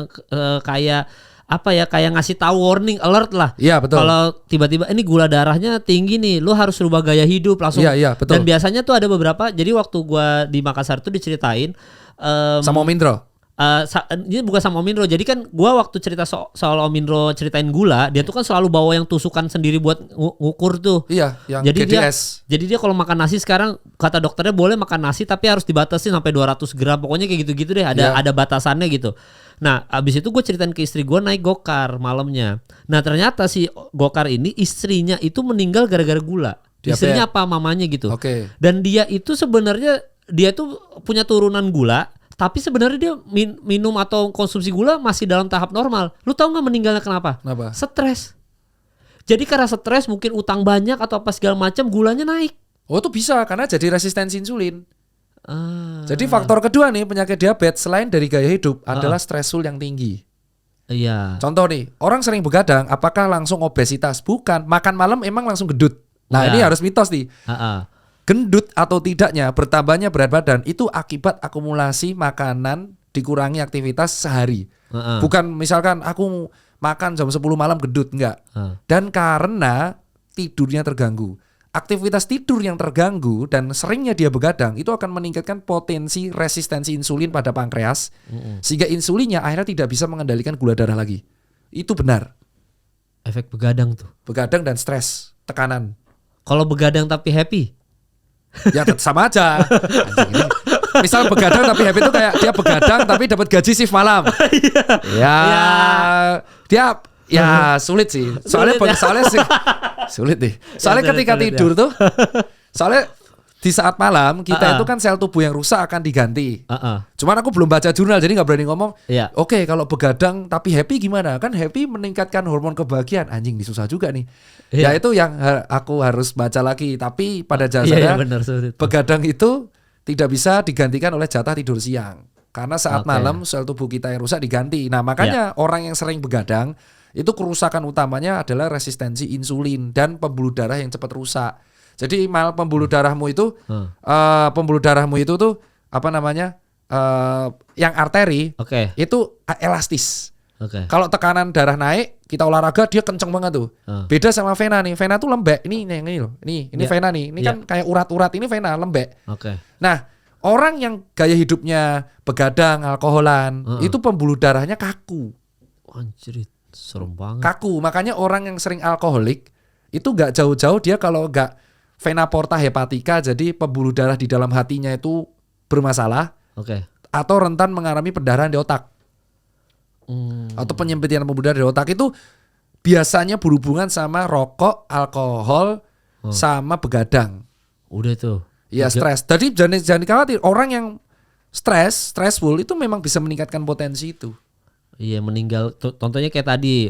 kayak apa ya, kayak ngasih tahu warning alert lah. Iya, betul. Kalau tiba-tiba ini gula darahnya tinggi nih, lu harus rubah gaya hidup langsung. Iya, betul. Dan biasanya tuh ada beberapa. Jadi waktu gua di Makassar tuh diceritain Sama Om Indro. ini bukan sama Om Indro. Jadi kan gua waktu cerita soal Om Indro ceritain gula, dia tuh kan selalu bawa yang tusukan sendiri buat ngukur tuh. Iya, yang Jadi GDS. dia kalau makan nasi sekarang kata dokternya boleh makan nasi tapi harus dibatasi sampai 200 gram. Pokoknya kayak gitu-gitu deh, ada batasannya gitu. Nah, abis itu gue ceritain ke istri gue naik gokar malamnya. Nah, ternyata si gokar ini istrinya itu meninggal gara-gara gula. Istrinya apa mamanya gitu. Oke. Dan dia itu sebenarnya dia tuh punya turunan gula, tapi sebenarnya dia minum atau konsumsi gula masih dalam tahap normal. Lu tahu nggak meninggalnya kenapa? Kenapa? Stres. Jadi karena stres, mungkin utang banyak atau apa segala macam, gulanya naik. Oh, itu bisa karena jadi resistensi insulin. Jadi faktor kedua nih penyakit diabetes selain dari gaya hidup adalah stresul yang tinggi. Iya. Contoh nih, orang sering begadang, apakah langsung obesitas? Bukan, makan malam emang langsung gendut. Nah, ini harus mitos nih. Gendut atau tidaknya bertambahnya berat badan itu akibat akumulasi makanan dikurangi aktivitas sehari. Bukan misalkan aku makan jam 10 malam gendut, enggak. Dan karena tidurnya terganggu. Aktivitas tidur yang terganggu dan seringnya dia begadang itu akan meningkatkan potensi resistensi insulin pada pankreas sehingga insulinnya akhirnya tidak bisa mengendalikan gula darah lagi. Itu benar. Efek begadang tuh. Begadang dan stres, tekanan. Kalau begadang tapi happy? Ya sama aja. Anjing ini. Misal begadang tapi happy itu kayak dia begadang tapi dapat gaji shift malam. Dia sulit sih. Soalnya sulit nih. Soalnya ketika tidur tuh, soalnya di saat malam kita itu kan sel tubuh yang rusak akan diganti. Cuman aku belum baca jurnal jadi nggak berani ngomong. Oke, kalau begadang tapi happy gimana? Kan happy meningkatkan hormon kebahagiaan. Anjing, ini susah juga nih. Ya itu yang aku harus baca lagi. Tapi pada dasarnya begadang itu tidak bisa digantikan oleh jatah tidur siang. Karena saat malam sel tubuh kita yang rusak diganti. Nah makanya orang yang sering begadang itu kerusakan utamanya adalah resistensi insulin dan pembuluh darah yang cepat rusak. Jadi pembuluh darahmu itu tuh apa namanya yang arteri itu elastis. Kalau tekanan darah naik, kita olahraga dia kenceng banget tuh. Beda sama vena nih. Vena tuh lembek. Ini loh. Ini vena nih. Ini kan kayak urat-urat. Ini vena lembek. Nah, orang yang gaya hidupnya begadang, alkoholan, itu pembuluh darahnya kaku. Anjir, serem banget. Kaku. Makanya orang yang sering alkoholik itu nggak jauh-jauh dia kalau nggak vena porta hepatika, jadi pembuluh darah di dalam hatinya itu bermasalah. Atau rentan mengalami pendarahan di otak. Atau penyempitan pembuluh darah di otak itu biasanya berhubungan sama rokok, alkohol, sama begadang. Udah tuh. Iya, stres. Jadi jangan khawatir. Orang yang stressful itu memang bisa meningkatkan potensi itu. Iya, meninggal. Contohnya kayak tadi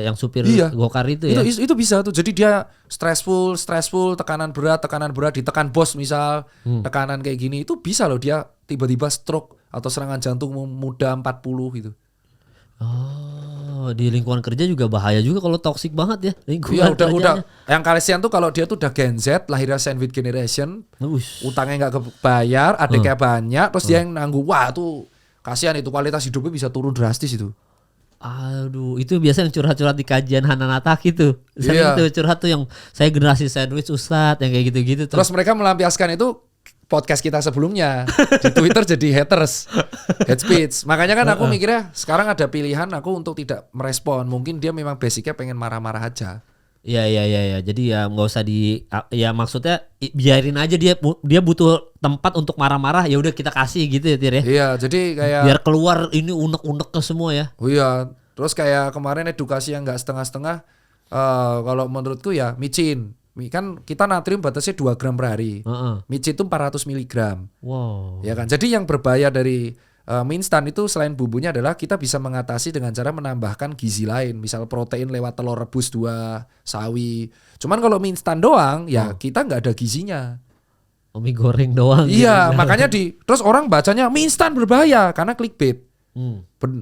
yang supir gokar itu ya. Itu bisa tuh. Jadi dia stressful, tekanan berat ditekan bos misal, tekanan kayak gini itu bisa loh dia tiba-tiba stroke atau serangan jantung muda 40 gitu. Oh, di lingkungan kerja juga bahaya juga kalau toksik banget ya lingkungan kerjanya. Udah. Yang kasihan tuh kalau dia tuh udah Gen Z, lahirnya sandwich generation, utangnya nggak kebayar, adiknya banyak, terus dia yang nanggung. Wah tuh kasihan itu, kualitas hidupnya bisa turun drastis itu. Aduh, itu biasa yang curhat-curhat di kajian Hanan Atak itu. Sering tuh curhat tuh yang saya generasi sandwich Ustadz yang kayak gitu-gitu tuh. Terus mereka melampiaskan itu podcast kita sebelumnya di Twitter jadi haters, hate speech. Makanya kan aku mikirnya sekarang ada pilihan aku untuk tidak merespon. Mungkin dia memang basicnya pengen marah-marah aja. Iya. Jadi ya nggak usah ya maksudnya biarin aja dia butuh tempat untuk marah-marah. Ya udah kita kasih gitu ya Tir ya. Iya, jadi kayak biar keluar ini unek-unek ke semua ya. Oh iya. Terus kayak kemarin edukasi yang nggak setengah-setengah. Kalau menurutku ya micin. Kan kita natrium batasnya 2 gram per hari. Micin itu 400 mg. Wow. Ya kan. Jadi yang berbahaya dari mie instan itu selain bumbunya adalah kita bisa mengatasi dengan cara menambahkan gizi lain. Misal protein lewat telur rebus 2, sawi. Cuman kalau mie instan doang ya kita nggak ada gizinya. Mie goreng doang. Iya, gitu. Makanya terus orang bacanya mie instan berbahaya karena clickbait.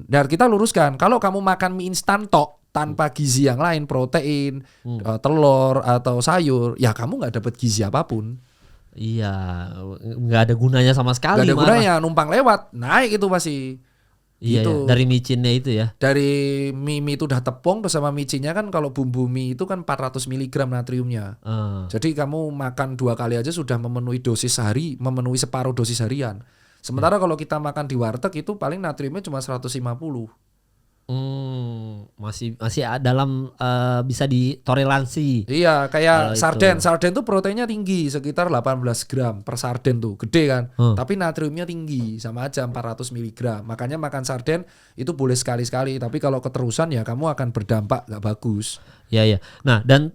Dan kita luruskan, kalau kamu makan mie instan tok tanpa gizi yang lain, protein, telur atau sayur, ya kamu nggak dapat gizi apapun. Iya, nggak ada gunanya sama sekali. Nggak ada gunanya, numpang lewat, naik itu pasti. Iya, Gitu. ya, dari micinnya itu ya. Dari mie itu udah tepung bersama micinnya kan, kalau bumbu mie itu kan 400 mg natriumnya. Jadi kamu makan 2 kali aja sudah memenuhi dosis sehari, memenuhi separuh dosis harian. Sementara kalau kita makan di warteg itu paling natriumnya cuma 150. Masih dalam bisa ditoleransi. Iya, kayak Kalau sarden. itu. Sarden tuh proteinnya tinggi, sekitar 18 gram per sarden tuh, gede kan. Tapi natriumnya tinggi, sama aja 400 mg. Makanya makan sarden itu boleh sekali-sekali, tapi kalau keterusan ya kamu akan berdampak gak bagus. Ya ya. Nah, dan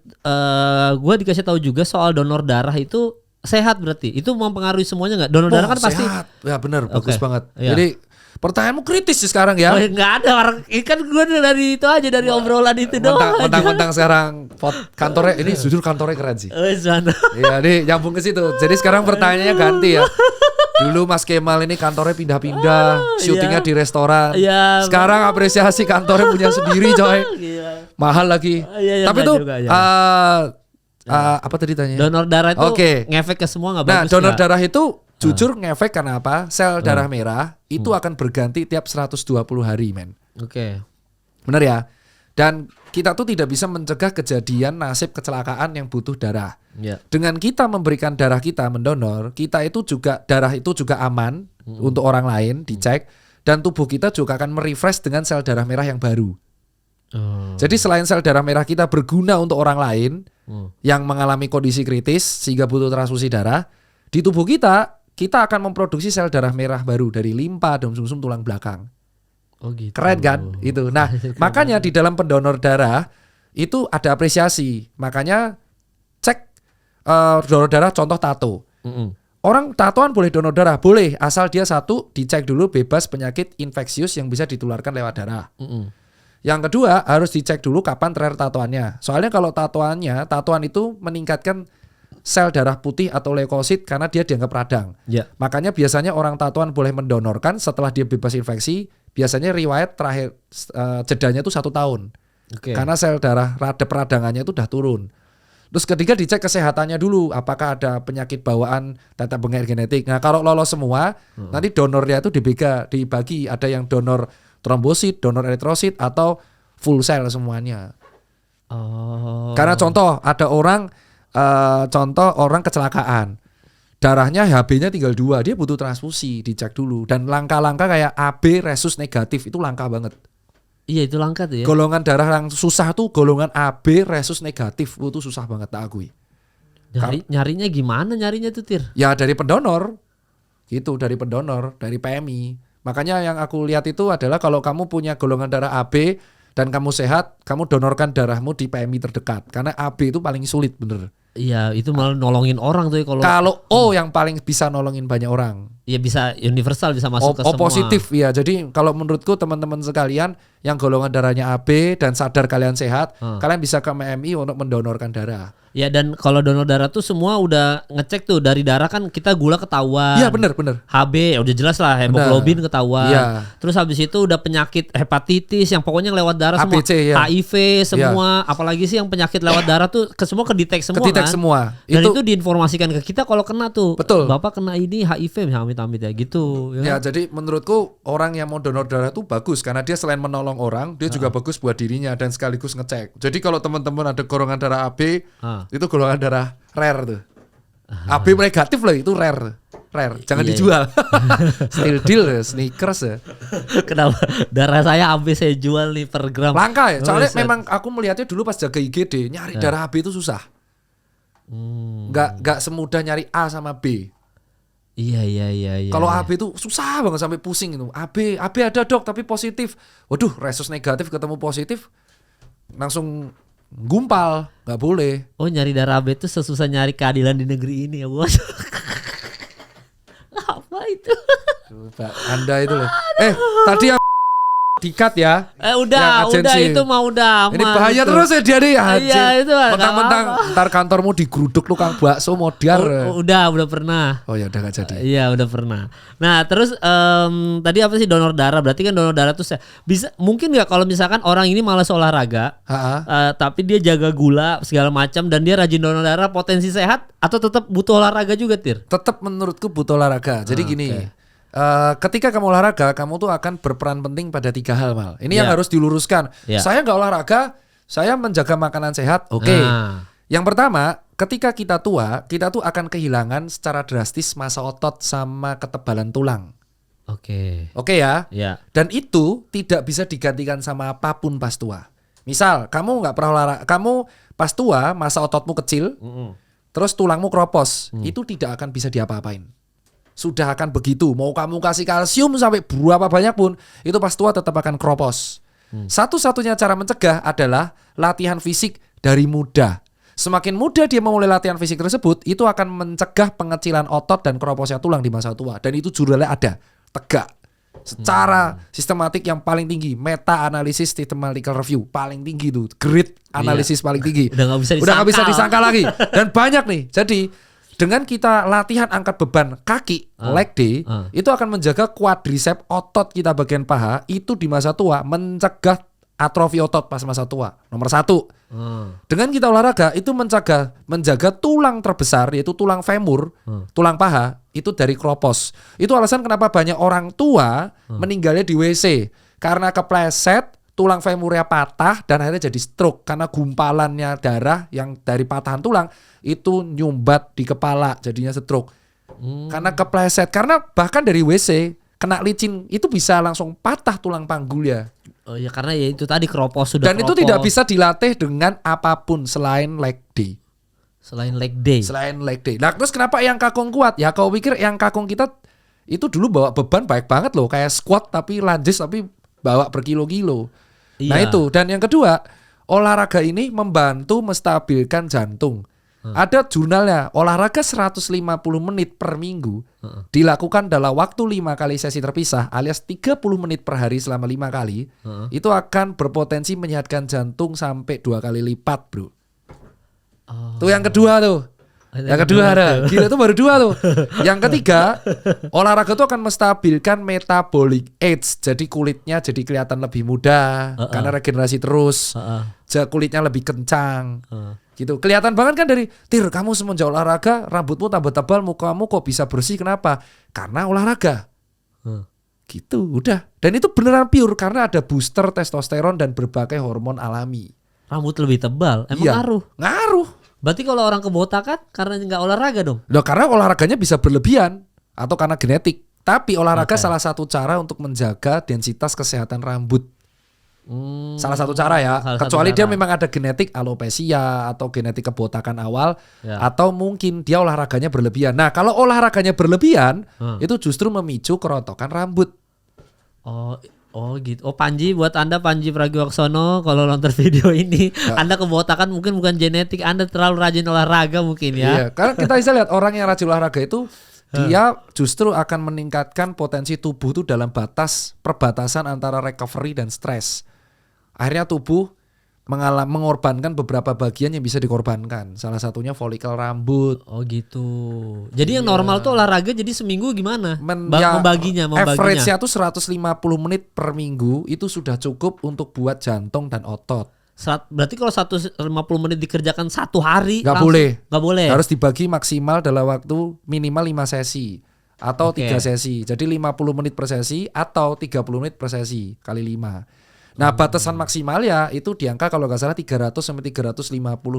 gue dikasih tahu juga soal donor darah itu sehat berarti. Itu mempengaruhi semuanya nggak? Donor darah kan pasti. Sehat. Ya benar, bagus Oke. banget. Iya. Jadi pertanyaanmu kritis sih sekarang ya. Oh, nggak ada orang. Kan gue dari itu aja, dari obrolan itu doang. Mentang-mentang sekarang kantornya ini jujur kantornya keren sih. Sana. Iya, ini nyambung ke situ. Jadi sekarang pertanyaannya ganti ya. Dulu Mas Kemal ini kantornya pindah-pindah, syutingnya di restoran. Iya. Sekarang apresiasi kantornya punya sendiri, coy. Gila. Mahal lagi. Iya, Tapi tuh juga, ya. apa tadi tanya? Donor darah itu Oke. ngefek ke semua nggak Nah, bagus. donor nggak? darah itu jujur ngefek karena apa? Sel darah merah itu akan berganti tiap 120 hari, men. Oke. Bener ya? Dan kita tuh tidak bisa mencegah kejadian nasib kecelakaan yang butuh darah. Ya. Dengan kita memberikan darah kita, mendonor, kita itu juga, darah itu juga aman untuk orang lain, dicek. Dan tubuh kita juga akan merefresh dengan sel darah merah yang baru. Jadi selain sel darah merah kita berguna untuk orang lain yang mengalami kondisi kritis sehingga butuh transfusi darah, di tubuh kita akan memproduksi sel darah merah baru dari limpa dan sumsum tulang belakang. Oh gitu. Keren kan? Itu. Nah, makanya di dalam pendonor darah itu ada apresiasi. Makanya cek donor darah, contoh tato. Orang tatoan boleh donor darah, boleh, asal dia satu dicek dulu bebas penyakit infeksius yang bisa ditularkan lewat darah. Yang kedua, harus dicek dulu kapan terakhir tatoannya. Soalnya kalau tatoan itu meningkatkan sel darah putih atau leukosit karena dia dianggap radang. Ya. Makanya biasanya orang tatoan boleh mendonorkan setelah dia bebas infeksi. Biasanya riwayat terakhir jedanya itu 1 tahun. Oke. Karena sel darah peradangannya itu udah turun. Terus ketiga dicek kesehatannya dulu, apakah ada penyakit bawaan, tetek bengek genetik. Nah kalau lolos semua, nanti donornya itu dibagi. Ada yang donor trombosit, donor eritrosit, atau full cell semuanya. Oh. Karena contoh ada orang kecelakaan, darahnya HB-nya tinggal 2, dia butuh transfusi, dicek dulu. Dan langkah-langkah kayak AB resus negatif itu langka banget. Iya itu langka tuh ya. Golongan darah yang susah tuh golongan AB resus negatif, itu susah banget tak akui. Nyarinya gimana nyarinya tuh Tir? Ya dari pendonor, gitu, dari pendonor, dari PMI. Makanya yang aku lihat itu adalah kalau kamu punya golongan darah AB dan kamu sehat, kamu donorkan darahmu di PMI terdekat. Karena AB itu paling sulit, bener. Iya itu malah nolongin orang tuh ya Kalau O yang paling bisa nolongin banyak orang. Iya bisa universal, bisa masuk ke O semua. positif ya. Jadi kalau menurutku teman-teman sekalian yang golongan darahnya AB dan sadar kalian sehat, kalian bisa ke PMI untuk mendonorkan darah. Ya dan kalau donor darah tuh semua udah ngecek tuh dari darah kan kita gula ketahuan. Iya bener. HB ya udah jelas lah, hemoglobin ketahuan. Iya. Terus habis itu udah penyakit hepatitis yang pokoknya lewat darah semua. ABC, ya. HIV semua, apalagi sih yang penyakit lewat darah tuh semua kedetek semua Kedetek kan. semua. Dan itu diinformasikan ke kita kalau kena tuh. Betul. Bapak kena ini HIV amit-amit ya gitu. Ya jadi menurutku orang yang mau donor darah tuh bagus karena dia selain menolong orang, dia juga bagus buat dirinya dan sekaligus ngecek. Jadi kalau teman-teman ada golongan darah AB, itu golongan darah rare tuh. AB negatif loh, itu rare. Jangan Iya, dijual. Still deal ya, sneakers ya. Kenapa darah saya AB saya jual nih per gram. Langka ya. Soalnya set. memang aku melihatnya dulu pas jaga IGD, nyari darah AB itu susah. Nggak semudah nyari A sama B. Iya. Kalau AB itu susah banget sampai pusing itu. AB ada dok tapi positif. Waduh, resus negatif ketemu positif langsung gumpal, nggak boleh. Oh nyari darah AB itu sesusah nyari keadilan di negeri ini ya bos. Apa itu? Coba Anda itu loh. Tadi yang dikat ya. Udah itu mah udah aman. Ini bahaya itu. terus ya dia nih. Iya itu. Mentang-mentang ntar kantormu digeruduk tukang bakso modar. Udah pernah. Oh ya udah gak jadi. Iya udah pernah. Nah terus tadi apa sih donor darah? Berarti kan donor darah tuh bisa mungkin nggak kalau misalkan orang ini malas olahraga, tapi dia jaga gula segala macam dan dia rajin donor darah, potensi sehat atau tetap butuh olahraga juga, Tir? Tetap menurutku butuh olahraga. Jadi gini. Ketika kamu olahraga, kamu tuh akan berperan penting pada 3 hal, Mal. Ini yang harus diluruskan. Saya nggak olahraga, saya menjaga makanan sehat. Oke. Yang pertama, ketika kita tua, kita tuh akan kehilangan secara drastis massa otot sama ketebalan tulang. Oke ya. Dan itu tidak bisa digantikan sama apapun pas tua. Misal, kamu nggak pernah olahraga, kamu pas tua massa ototmu kecil, terus tulangmu keropos, itu tidak akan bisa diapa-apain. Sudah akan begitu. Mau kamu kasih kalsium sampai berapa banyak pun, itu pas tua tetap akan keropos. Satu-satunya cara mencegah adalah latihan fisik dari muda. Semakin muda dia memulai latihan fisik tersebut, itu akan mencegah pengecilan otot dan keroposnya tulang di masa tua. Dan itu jurnalnya ada, tegak. Secara sistematik yang paling tinggi, meta analisis systematical review paling tinggi itu, grid analisis paling tinggi. Udah nggak bisa disangka lagi. Dan banyak nih. Jadi dengan kita latihan angkat beban kaki, leg day, itu akan menjaga quadricep otot kita bagian paha itu di masa tua, mencegah atrofi otot pas masa tua. Nomor 1. Dengan kita olahraga itu menjaga tulang terbesar yaitu tulang femur, tulang paha itu dari keropos. Itu alasan kenapa banyak orang tua meninggalnya di WC karena kepleset, tulang femurnya patah dan akhirnya jadi stroke karena gumpalannya darah yang dari patahan tulang itu nyumbat di kepala jadinya stroke. Karena kepleset, karena bahkan dari WC kena licin itu bisa langsung patah tulang panggulnya. Oh ya karena ya itu tadi keropos sudah. Dan itu tidak bisa dilatih dengan apapun selain leg day. Selain leg day. Nah terus kenapa yang kakung kuat? Ya kau pikir yang kakung kita itu dulu bawa beban baik banget loh, kayak squat tapi lunges tapi bawa berkilo-kilo. Nah itu. Dan yang kedua, olahraga ini membantu menstabilkan jantung. Ada jurnalnya, olahraga 150 menit per minggu dilakukan dalam waktu 5 kali sesi terpisah alias 30 menit per hari selama 5 kali, itu akan berpotensi menyehatkan jantung sampai 2 kali lipat, bro. Tuh yang kedua tuh. Yang kedua ada. Gila itu baru 2 tuh. Yang ketiga, olahraga tuh akan menstabilkan metabolic age. Jadi kulitnya jadi kelihatan lebih muda karena regenerasi terus. Kulitnya lebih kencang. Gitu. Kelihatan banget kan dari Tir, kamu semenjak olahraga rambutmu tambah tebal, mukamu kok bisa bersih, kenapa? Karena olahraga. Gitu, udah. Dan itu beneran pure karena ada booster testosteron dan berbagai hormon alami. Rambut lebih tebal, emang ngaruh? Ngaruh. Berarti kalau orang kebotakan karena nggak olahraga dong? Loh, karena olahraganya bisa berlebihan atau karena genetik. Tapi olahraga salah satu cara untuk menjaga densitas kesehatan rambut. Salah satu cara ya. Kecuali dia memang ada genetik alopecia atau genetik kebotakan awal, atau mungkin dia olahraganya berlebihan. Nah kalau olahraganya berlebihan itu justru memicu kerontokan rambut. Oh gitu. Oh Panji, buat Anda Panji Pragiwaksono kalau nonton video ini, Anda kebotakan mungkin bukan genetik, Anda terlalu rajin olahraga mungkin ya. Iya, karena kita bisa lihat orang yang rajin olahraga itu dia justru akan meningkatkan potensi tubuh itu dalam perbatasan antara recovery dan stres. Akhirnya tubuh mengorbankan beberapa bagian yang bisa dikorbankan. Salah satunya folikel rambut. Oh gitu. Jadi yang normal tuh olahraga jadi seminggu gimana? Membaginya. Average-nya tuh 150 menit per minggu itu sudah cukup untuk buat jantung dan otot. Berarti kalau 150 menit dikerjakan 1 hari Gak boleh. Harus dibagi maksimal dalam waktu minimal 5 sesi atau 3 sesi. Jadi 50 menit per sesi atau 30 menit per sesi kali 5. Nah batasan maksimalnya itu di angka kalau nggak salah 300 sampai 350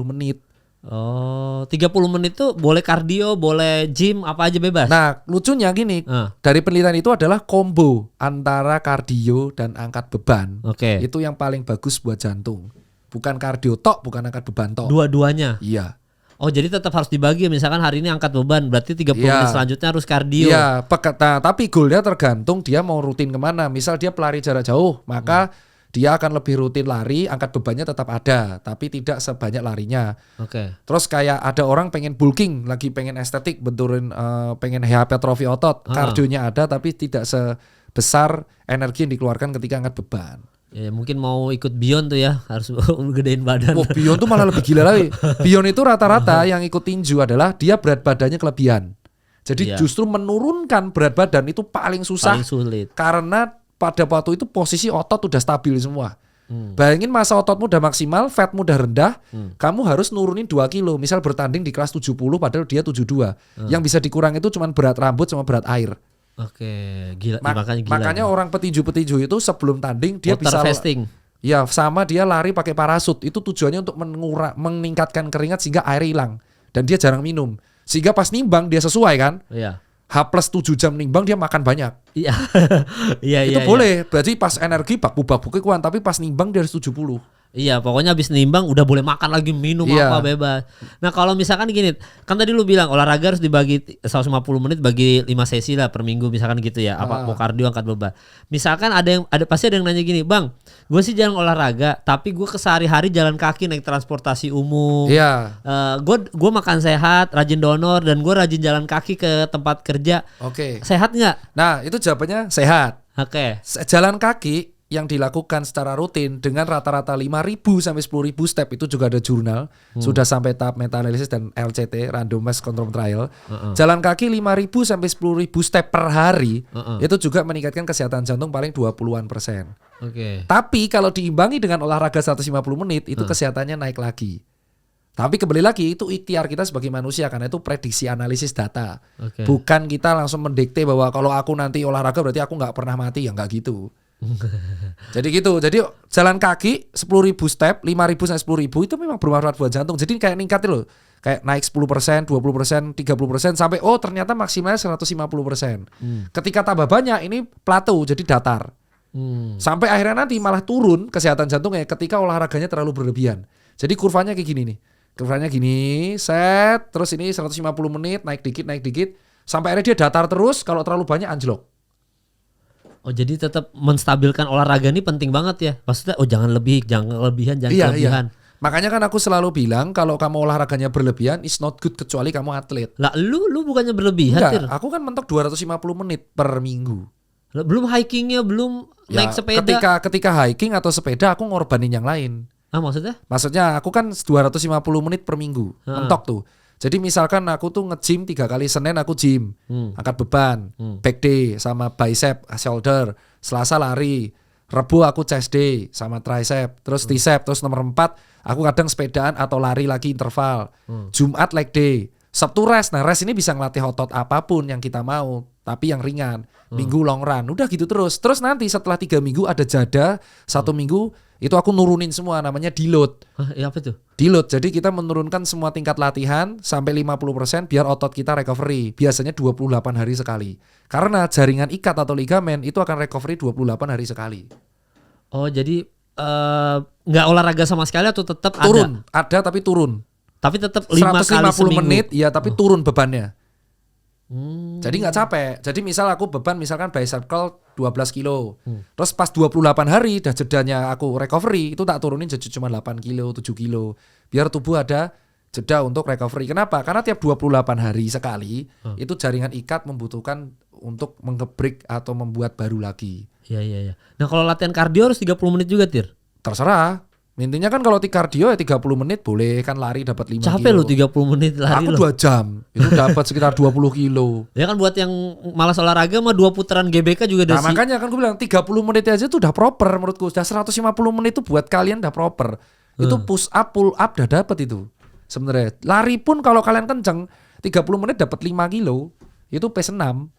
menit. Oh, 30 menit tuh boleh kardio, boleh gym, apa aja bebas. Nah, lucunya gini, dari penelitian itu adalah combo antara kardio dan angkat beban. Itu yang paling bagus buat jantung. Bukan kardio tok, bukan angkat beban tok. Dua-duanya? Iya. Oh, jadi tetap harus dibagi, misalkan hari ini angkat beban, berarti 30 menit selanjutnya harus kardio. Iya, tapi goalnya tergantung dia mau rutin kemana. Misal dia pelari jarak jauh, maka dia akan lebih rutin lari, angkat bebannya tetap ada, tapi tidak sebanyak larinya. Terus kayak ada orang pengen bulking, lagi pengen estetik, benturin pengen hypertrofi otot, kardionya ada tapi tidak besar energi yang dikeluarkan ketika angkat beban. Ya, mungkin mau ikut Beyond tuh ya, harus gedein badan. Oh, Beyond tuh malah lebih gila lagi. Beyond itu rata-rata yang ikut tinju adalah dia berat badannya kelebihan. Jadi justru menurunkan berat badan itu paling susah. Paling sulit. Karena pada waktu itu posisi otot udah stabil semua. Bayangin masa ototmu udah maksimal, fatmu udah rendah, kamu harus nurunin 2 kilo. Misal bertanding di kelas 70 padahal dia 72. Yang bisa dikurangi itu cuma berat rambut sama berat air. Oke, gila. Makanya orang petinju-petinju itu sebelum tanding dia water bisa fasting. Ya, sama dia lari pakai parasut. Itu tujuannya untuk meningkatkan keringat sehingga air hilang. Dan dia jarang minum. Sehingga pas nimbang dia sesuai kan? Iya. H+7 jam nimbang dia makan banyak. Iya. Iya, itu boleh. Berarti pas energi baku-bakunya kuat, tapi pas nimbang dia harus 70. Iya, pokoknya habis nimbang udah boleh makan lagi, minum apa bebas. Nah, kalau misalkan gini, kan tadi lu bilang olahraga harus dibagi 150 menit bagi 5 sesi lah per minggu misalkan gitu ya. Apa mau kardio, angkat beban. Misalkan pasti ada yang nanya gini, "Bang, gue sih jarang olahraga, tapi gue kesehari-hari jalan kaki naik transportasi umum. Iya. Gue makan sehat, rajin donor dan gue rajin jalan kaki ke tempat kerja. Oke. Sehat nggak?" Nah, itu jawabannya sehat. Oke. Jalan kaki yang dilakukan secara rutin dengan rata-rata 5.000 sampai 10.000 step, itu juga ada jurnal sudah sampai tahap meta-analisis dan LCT randomized control trial. Jalan kaki 5.000 sampai 10.000 step per hari itu juga meningkatkan kesehatan jantung paling 20-an%. Oke. Tapi kalau diimbangi dengan olahraga 150 menit itu kesehatannya naik lagi. Tapi kembali lagi itu ikhtiar kita sebagai manusia karena itu prediksi analisis data. Bukan kita langsung mendikte bahwa kalau aku nanti olahraga berarti aku nggak pernah mati, ya nggak gitu. Jadi gitu. Jadi jalan kaki 10.000 step, 5.000 sampai 10.000 itu memang bermanfaat buat jantung. Jadi kayak ningkat loh. Kayak naik 10%, 20%, 30% sampai ternyata maksimalnya 150%. Ketika tambah banyak ini plateau jadi datar. Sampai akhirnya nanti malah turun kesehatan jantungnya ketika olahraganya terlalu berlebihan. Jadi kurvanya kayak gini nih. Kurvanya gini, set, terus ini 150 menit naik dikit sampai akhirnya dia datar terus, kalau terlalu banyak anjlok. Oh, jadi tetap menstabilkan olahraga ini penting banget ya. Maksudnya jangan kelebihan. Iya. Makanya kan aku selalu bilang kalau kamu olahraganya berlebihan is not good kecuali kamu atlet. Lah lu bukannya berlebihan, Tir? Enggak, aku kan mentok 250 menit per minggu. Belum hikingnya, belum naik sepeda. Ketika hiking atau sepeda aku ngorbanin yang lain. Maksudnya? Maksudnya aku kan 250 menit per minggu. Mentok tuh. Jadi misalkan aku tuh nge-gym 3 kali, Senin aku gym, angkat beban, back day sama bicep, shoulder, Selasa lari, Rebu aku chest day sama tricep, terus tricep, terus nomor 4 aku kadang sepedaan atau lari lagi interval, Jumat leg day, Sabtu rest. Nah rest ini bisa ngelatih otot apapun yang kita mau, tapi yang ringan. Minggu long run, udah gitu terus. Terus nanti setelah 3 minggu ada jeda, 1 minggu itu aku nurunin semua, namanya deload. Ya apa tuh? Deload, jadi kita menurunkan semua tingkat latihan sampai 50% biar otot kita recovery. Biasanya 28 hari sekali. Karena jaringan ikat atau ligamen itu akan recovery 28 hari sekali. Oh jadi nggak olahraga sama sekali atau tetap turun? Ada tapi turun. Tapi tetap 5 kali seminggu. menit ya, tapi turun bebannya. Jadi nggak capek. Jadi misal aku beban misalkan bicep curl 12 kilo. Terus pas 28 hari dah jedanya aku recovery, itu tak turunin jadi cuma 8 kilo, 7 kilo. Biar tubuh ada jeda untuk recovery. Kenapa? Karena tiap 28 hari sekali itu jaringan ikat membutuhkan untuk mengebreak atau membuat baru lagi. Iya. Nah kalau latihan kardio harus 30 menit juga, Tir? Terserah. Intinya kan kalau kardio ya 30 menit boleh, kan lari dapat 5 kilo. Capek lo 30 menit lari. Aku 2 jam. Itu dapat sekitar 20 kilo. Ya kan buat yang malas olahraga mah 2 putaran GBK juga udah. Nah makanya kan gue bilang 30 menit aja tuh udah proper menurutku. Udah 150 menit itu buat kalian udah proper. Itu push up, pull up udah dapat itu. Sebenarnya lari pun kalau kalian kenceng 30 menit dapat 5 kilo. Itu pace 6.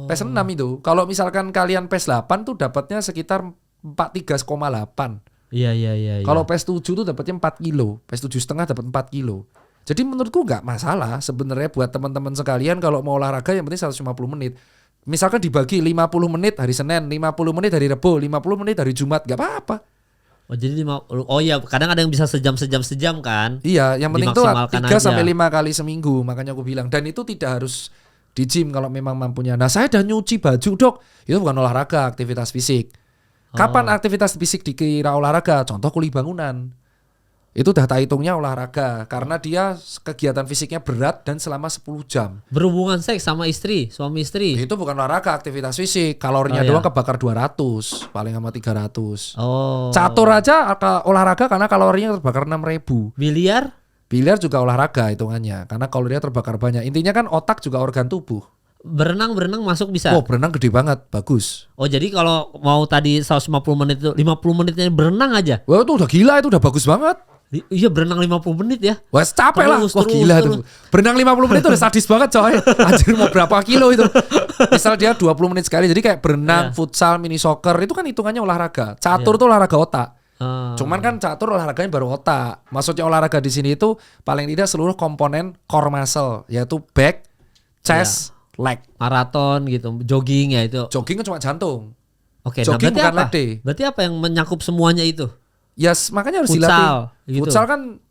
Pace 6 itu. Kalau misalkan kalian pace 8 tuh dapatnya sekitar 43,8. Iya. Kalau pace 7 tuh dapatnya 4 kilo. Pace 7,5 dapat 4 kilo. Jadi menurutku nggak masalah sebenarnya buat teman-teman sekalian kalau mau olahraga yang penting 150 menit. Misalkan dibagi 50 menit hari Senin, 50 menit hari Rabu, 50 menit hari Jumat, nggak apa-apa. Oh jadi kadang ada yang bisa sejam kan? Iya, yang penting tuh 3-5 kali seminggu, makanya aku bilang. Dan itu tidak harus di gym kalau memang mampunya. Nah saya udah nyuci baju dok, itu bukan olahraga, aktivitas fisik. Kapan aktivitas fisik dikira olahraga? Contoh kuli bangunan. Itu data hitungnya olahraga karena dia kegiatan fisiknya berat dan selama 10 jam. Berhubungan seks sama istri, suami istri. Itu bukan olahraga, aktivitas fisik. Kalorinya Oh, doang iya. kebakar 200, paling sama 300. Oh. Catur aja olahraga karena kalorinya terbakar 6.000. Biliar? Biliar juga olahraga hitungannya karena kalorinya terbakar banyak. Intinya kan otak juga organ tubuh. Berenang masuk bisa. Oh, berenang gede banget, bagus. Oh, jadi kalau mau tadi 150 menit itu 50 menitnya berenang aja. Wah, itu udah gila, itu udah bagus banget. Iya, berenang 50 menit ya. Wah, capek lah. Terus, Wah, gila terus. tuh. Berenang 50 menit itu udah sadis banget, coy. Anjir, mau berapa kilo itu. Misal dia 20 menit sekali. Jadi kayak berenang, Iya. futsal, mini soccer itu kan hitungannya olahraga. Catur tuh olahraga otak. Ah. Cuman kan catur olahraganya baru otak. Maksudnya olahraga di sini itu paling tidak seluruh komponen core muscle, yaitu back, chest, leg. Maraton gitu, jogging ya itu. Jogging kan cuma jantung. Oke, Jogging berarti bukan apa? leg day. Berarti apa yang menyakup semuanya itu? Ya makanya harus Futsal, dilatih. gitu.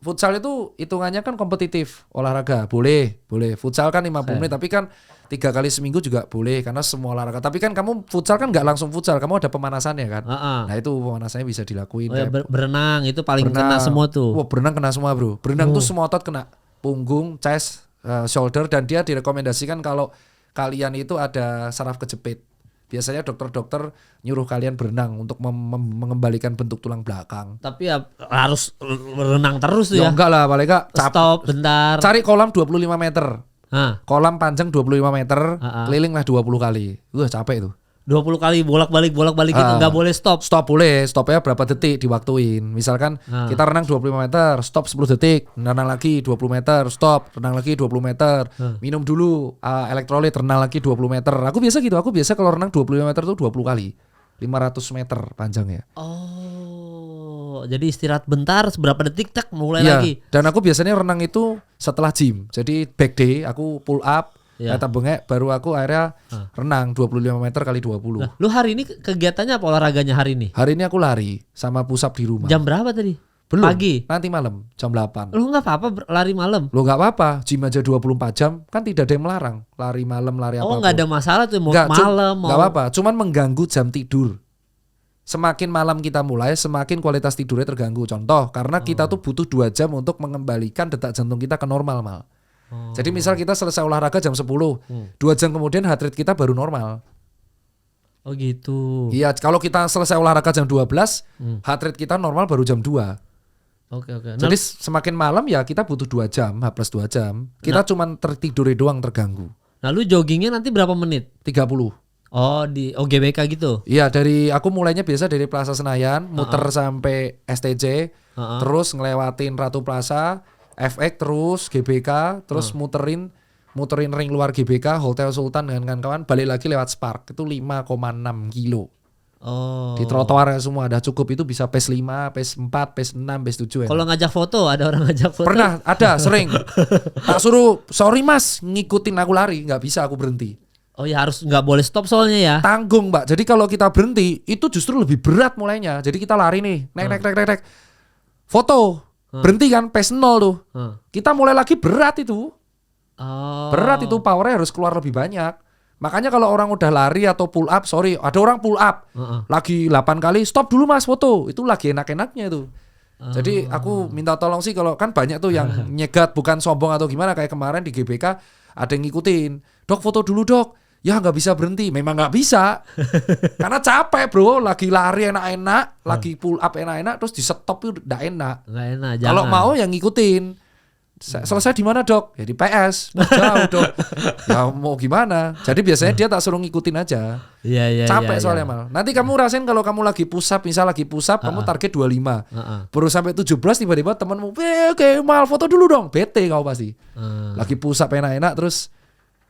Futsal itu hitungannya kan kompetitif olahraga. Boleh. Futsal kan 50 menit tapi kan 3 kali seminggu juga boleh karena semua olahraga. Tapi kan kamu futsal kan nggak langsung futsal, kamu ada pemanasannya kan. Heeh. Nah, itu pemanasannya bisa dilakuin Oh ya, kayak berenang itu paling kena semua tuh. Wah, berenang kena semua, Bro. Berenang tuh semua otot kena. Punggung, chest, shoulder dan dia direkomendasikan kalau kalian itu ada saraf kejepit. Biasanya dokter-dokter nyuruh kalian berenang untuk mengembalikan bentuk tulang belakang. Tapi ya harus berenang terus tuh Ya ya. enggak lah, paling enggak Stop bentar. cari kolam 25 meter. Hah, Kolam panjang 25 meter, Ah, ah. kelilinglah 20 kali. Wah, capek itu. 20 kali bolak-balik gitu, Ah. nggak boleh stop. Stop boleh, stopnya berapa detik diwaktuin. Misalkan kita renang 25 meter, stop 10 detik, renang lagi 20 meter, stop, renang lagi 20 meter. Minum dulu elektrolit, renang lagi 20 meter. Aku biasa gitu, aku biasa kalau renang 25 meter tuh 20 kali. 500 meter panjangnya. Oh, jadi istirahat bentar, seberapa detik tak mulai Iya, lagi. dan aku biasanya renang itu setelah gym. Jadi back day aku pull up, Iya. kata bengek, baru aku akhirnya renang 25 meter kali 20. Nah, lu hari ini kegiatannya apa olahraganya hari ini? Hari ini aku lari sama push up di rumah. Jam berapa tadi? Belum, Pagi. nanti malam jam 8. Lu nggak apa-apa lari malam? Lo nggak apa-apa, gym aja 24 jam, kan tidak ada yang melarang. Lari malam, lari Oh, apapun. nggak ada masalah tuh mau Nggak, malam mau. nggak apa-apa, cuman mengganggu jam tidur. Semakin malam kita mulai, semakin kualitas tidurnya terganggu. Contoh, karena kita tuh butuh 2 jam untuk mengembalikan detak jantung kita ke normal, Mal. Jadi misal kita selesai olahraga jam 10, 2 jam kemudian heart rate kita baru normal. Oh gitu. Iya, kalau kita selesai olahraga jam 12, heart rate kita normal baru jam 2. Oke. Nah, Jadi semakin malam ya kita butuh 2 jam, H plus 2 jam. Kita cuman tertidur doang terganggu. nah lu joggingnya nanti berapa menit? 30. Oh di GBK gitu. Iya, aku mulainya biasa dari Plaza Senayan, muter sampai STJ, terus ngelewatin Ratu Plaza, FX terus GBK, terus muterin ring luar GBK, Hotel Sultan dengan kawan-kawan, balik lagi lewat Spark. Itu 5,6 kilo. Oh. Di trotoarnya semua ada cukup, itu bisa PES 5, PES 4, PES 6, PES 7 ya. Kalau ngajak foto, ada orang ngajak foto. Pernah, ada, sering. Tak suruh, sorry mas, ngikutin aku lari, nggak bisa aku berhenti. Oh ya harus nggak boleh stop soalnya ya. Tanggung mbak, jadi kalau kita berhenti, itu justru lebih berat mulainya. Jadi kita lari nih, nek. Foto, berhenti kan, PES 0 tuh. Kita mulai lagi berat itu. Oh. Berat itu, powernya harus keluar lebih banyak. Makanya kalau orang udah lari atau pull up, sorry, ada orang pull up, lagi 8 kali, stop dulu mas foto. Itu lagi enak-enaknya itu. Jadi aku minta tolong sih, kalau kan banyak tuh yang nyegat, bukan sombong atau gimana, kayak kemarin di GBK ada yang ngikutin, dok foto dulu dok. Ya nggak bisa berhenti, memang nggak bisa, karena capek bro, lagi lari enak-enak, lagi pull up enak-enak, terus di stop itu udah enak. Nggak enak. Kalau Jangan. mau yang ngikutin. Selesai di mana dok? Ya di PS. Jauh dok. Ya mau gimana? Jadi biasanya dia tak suruh ngikutin aja. Iya. Capek iya, soalnya iya. Mal. Nanti kamu rasain kalau kamu lagi push up, misal lagi push up, kamu target 25. Baru sampai 17 tiba-tiba temanmu, oke Mal foto dulu dong. Bete kau pasti. Lagi push up enak-enak terus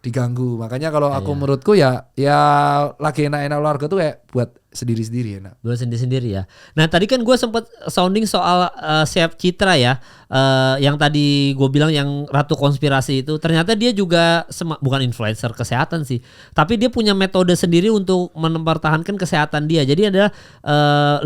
diganggu. Makanya kalau aku menurutku ya lagi enak-enak olahraga tuh kayak buat sendiri-sendiri enak. Buat sendiri-sendiri ya. Nah tadi kan gue sempat sounding soal Chef Citra ya, yang tadi gue bilang yang ratu konspirasi itu, ternyata dia juga bukan influencer kesehatan sih, tapi dia punya metode sendiri untuk mempertahankan kesehatan dia. Jadi ada 5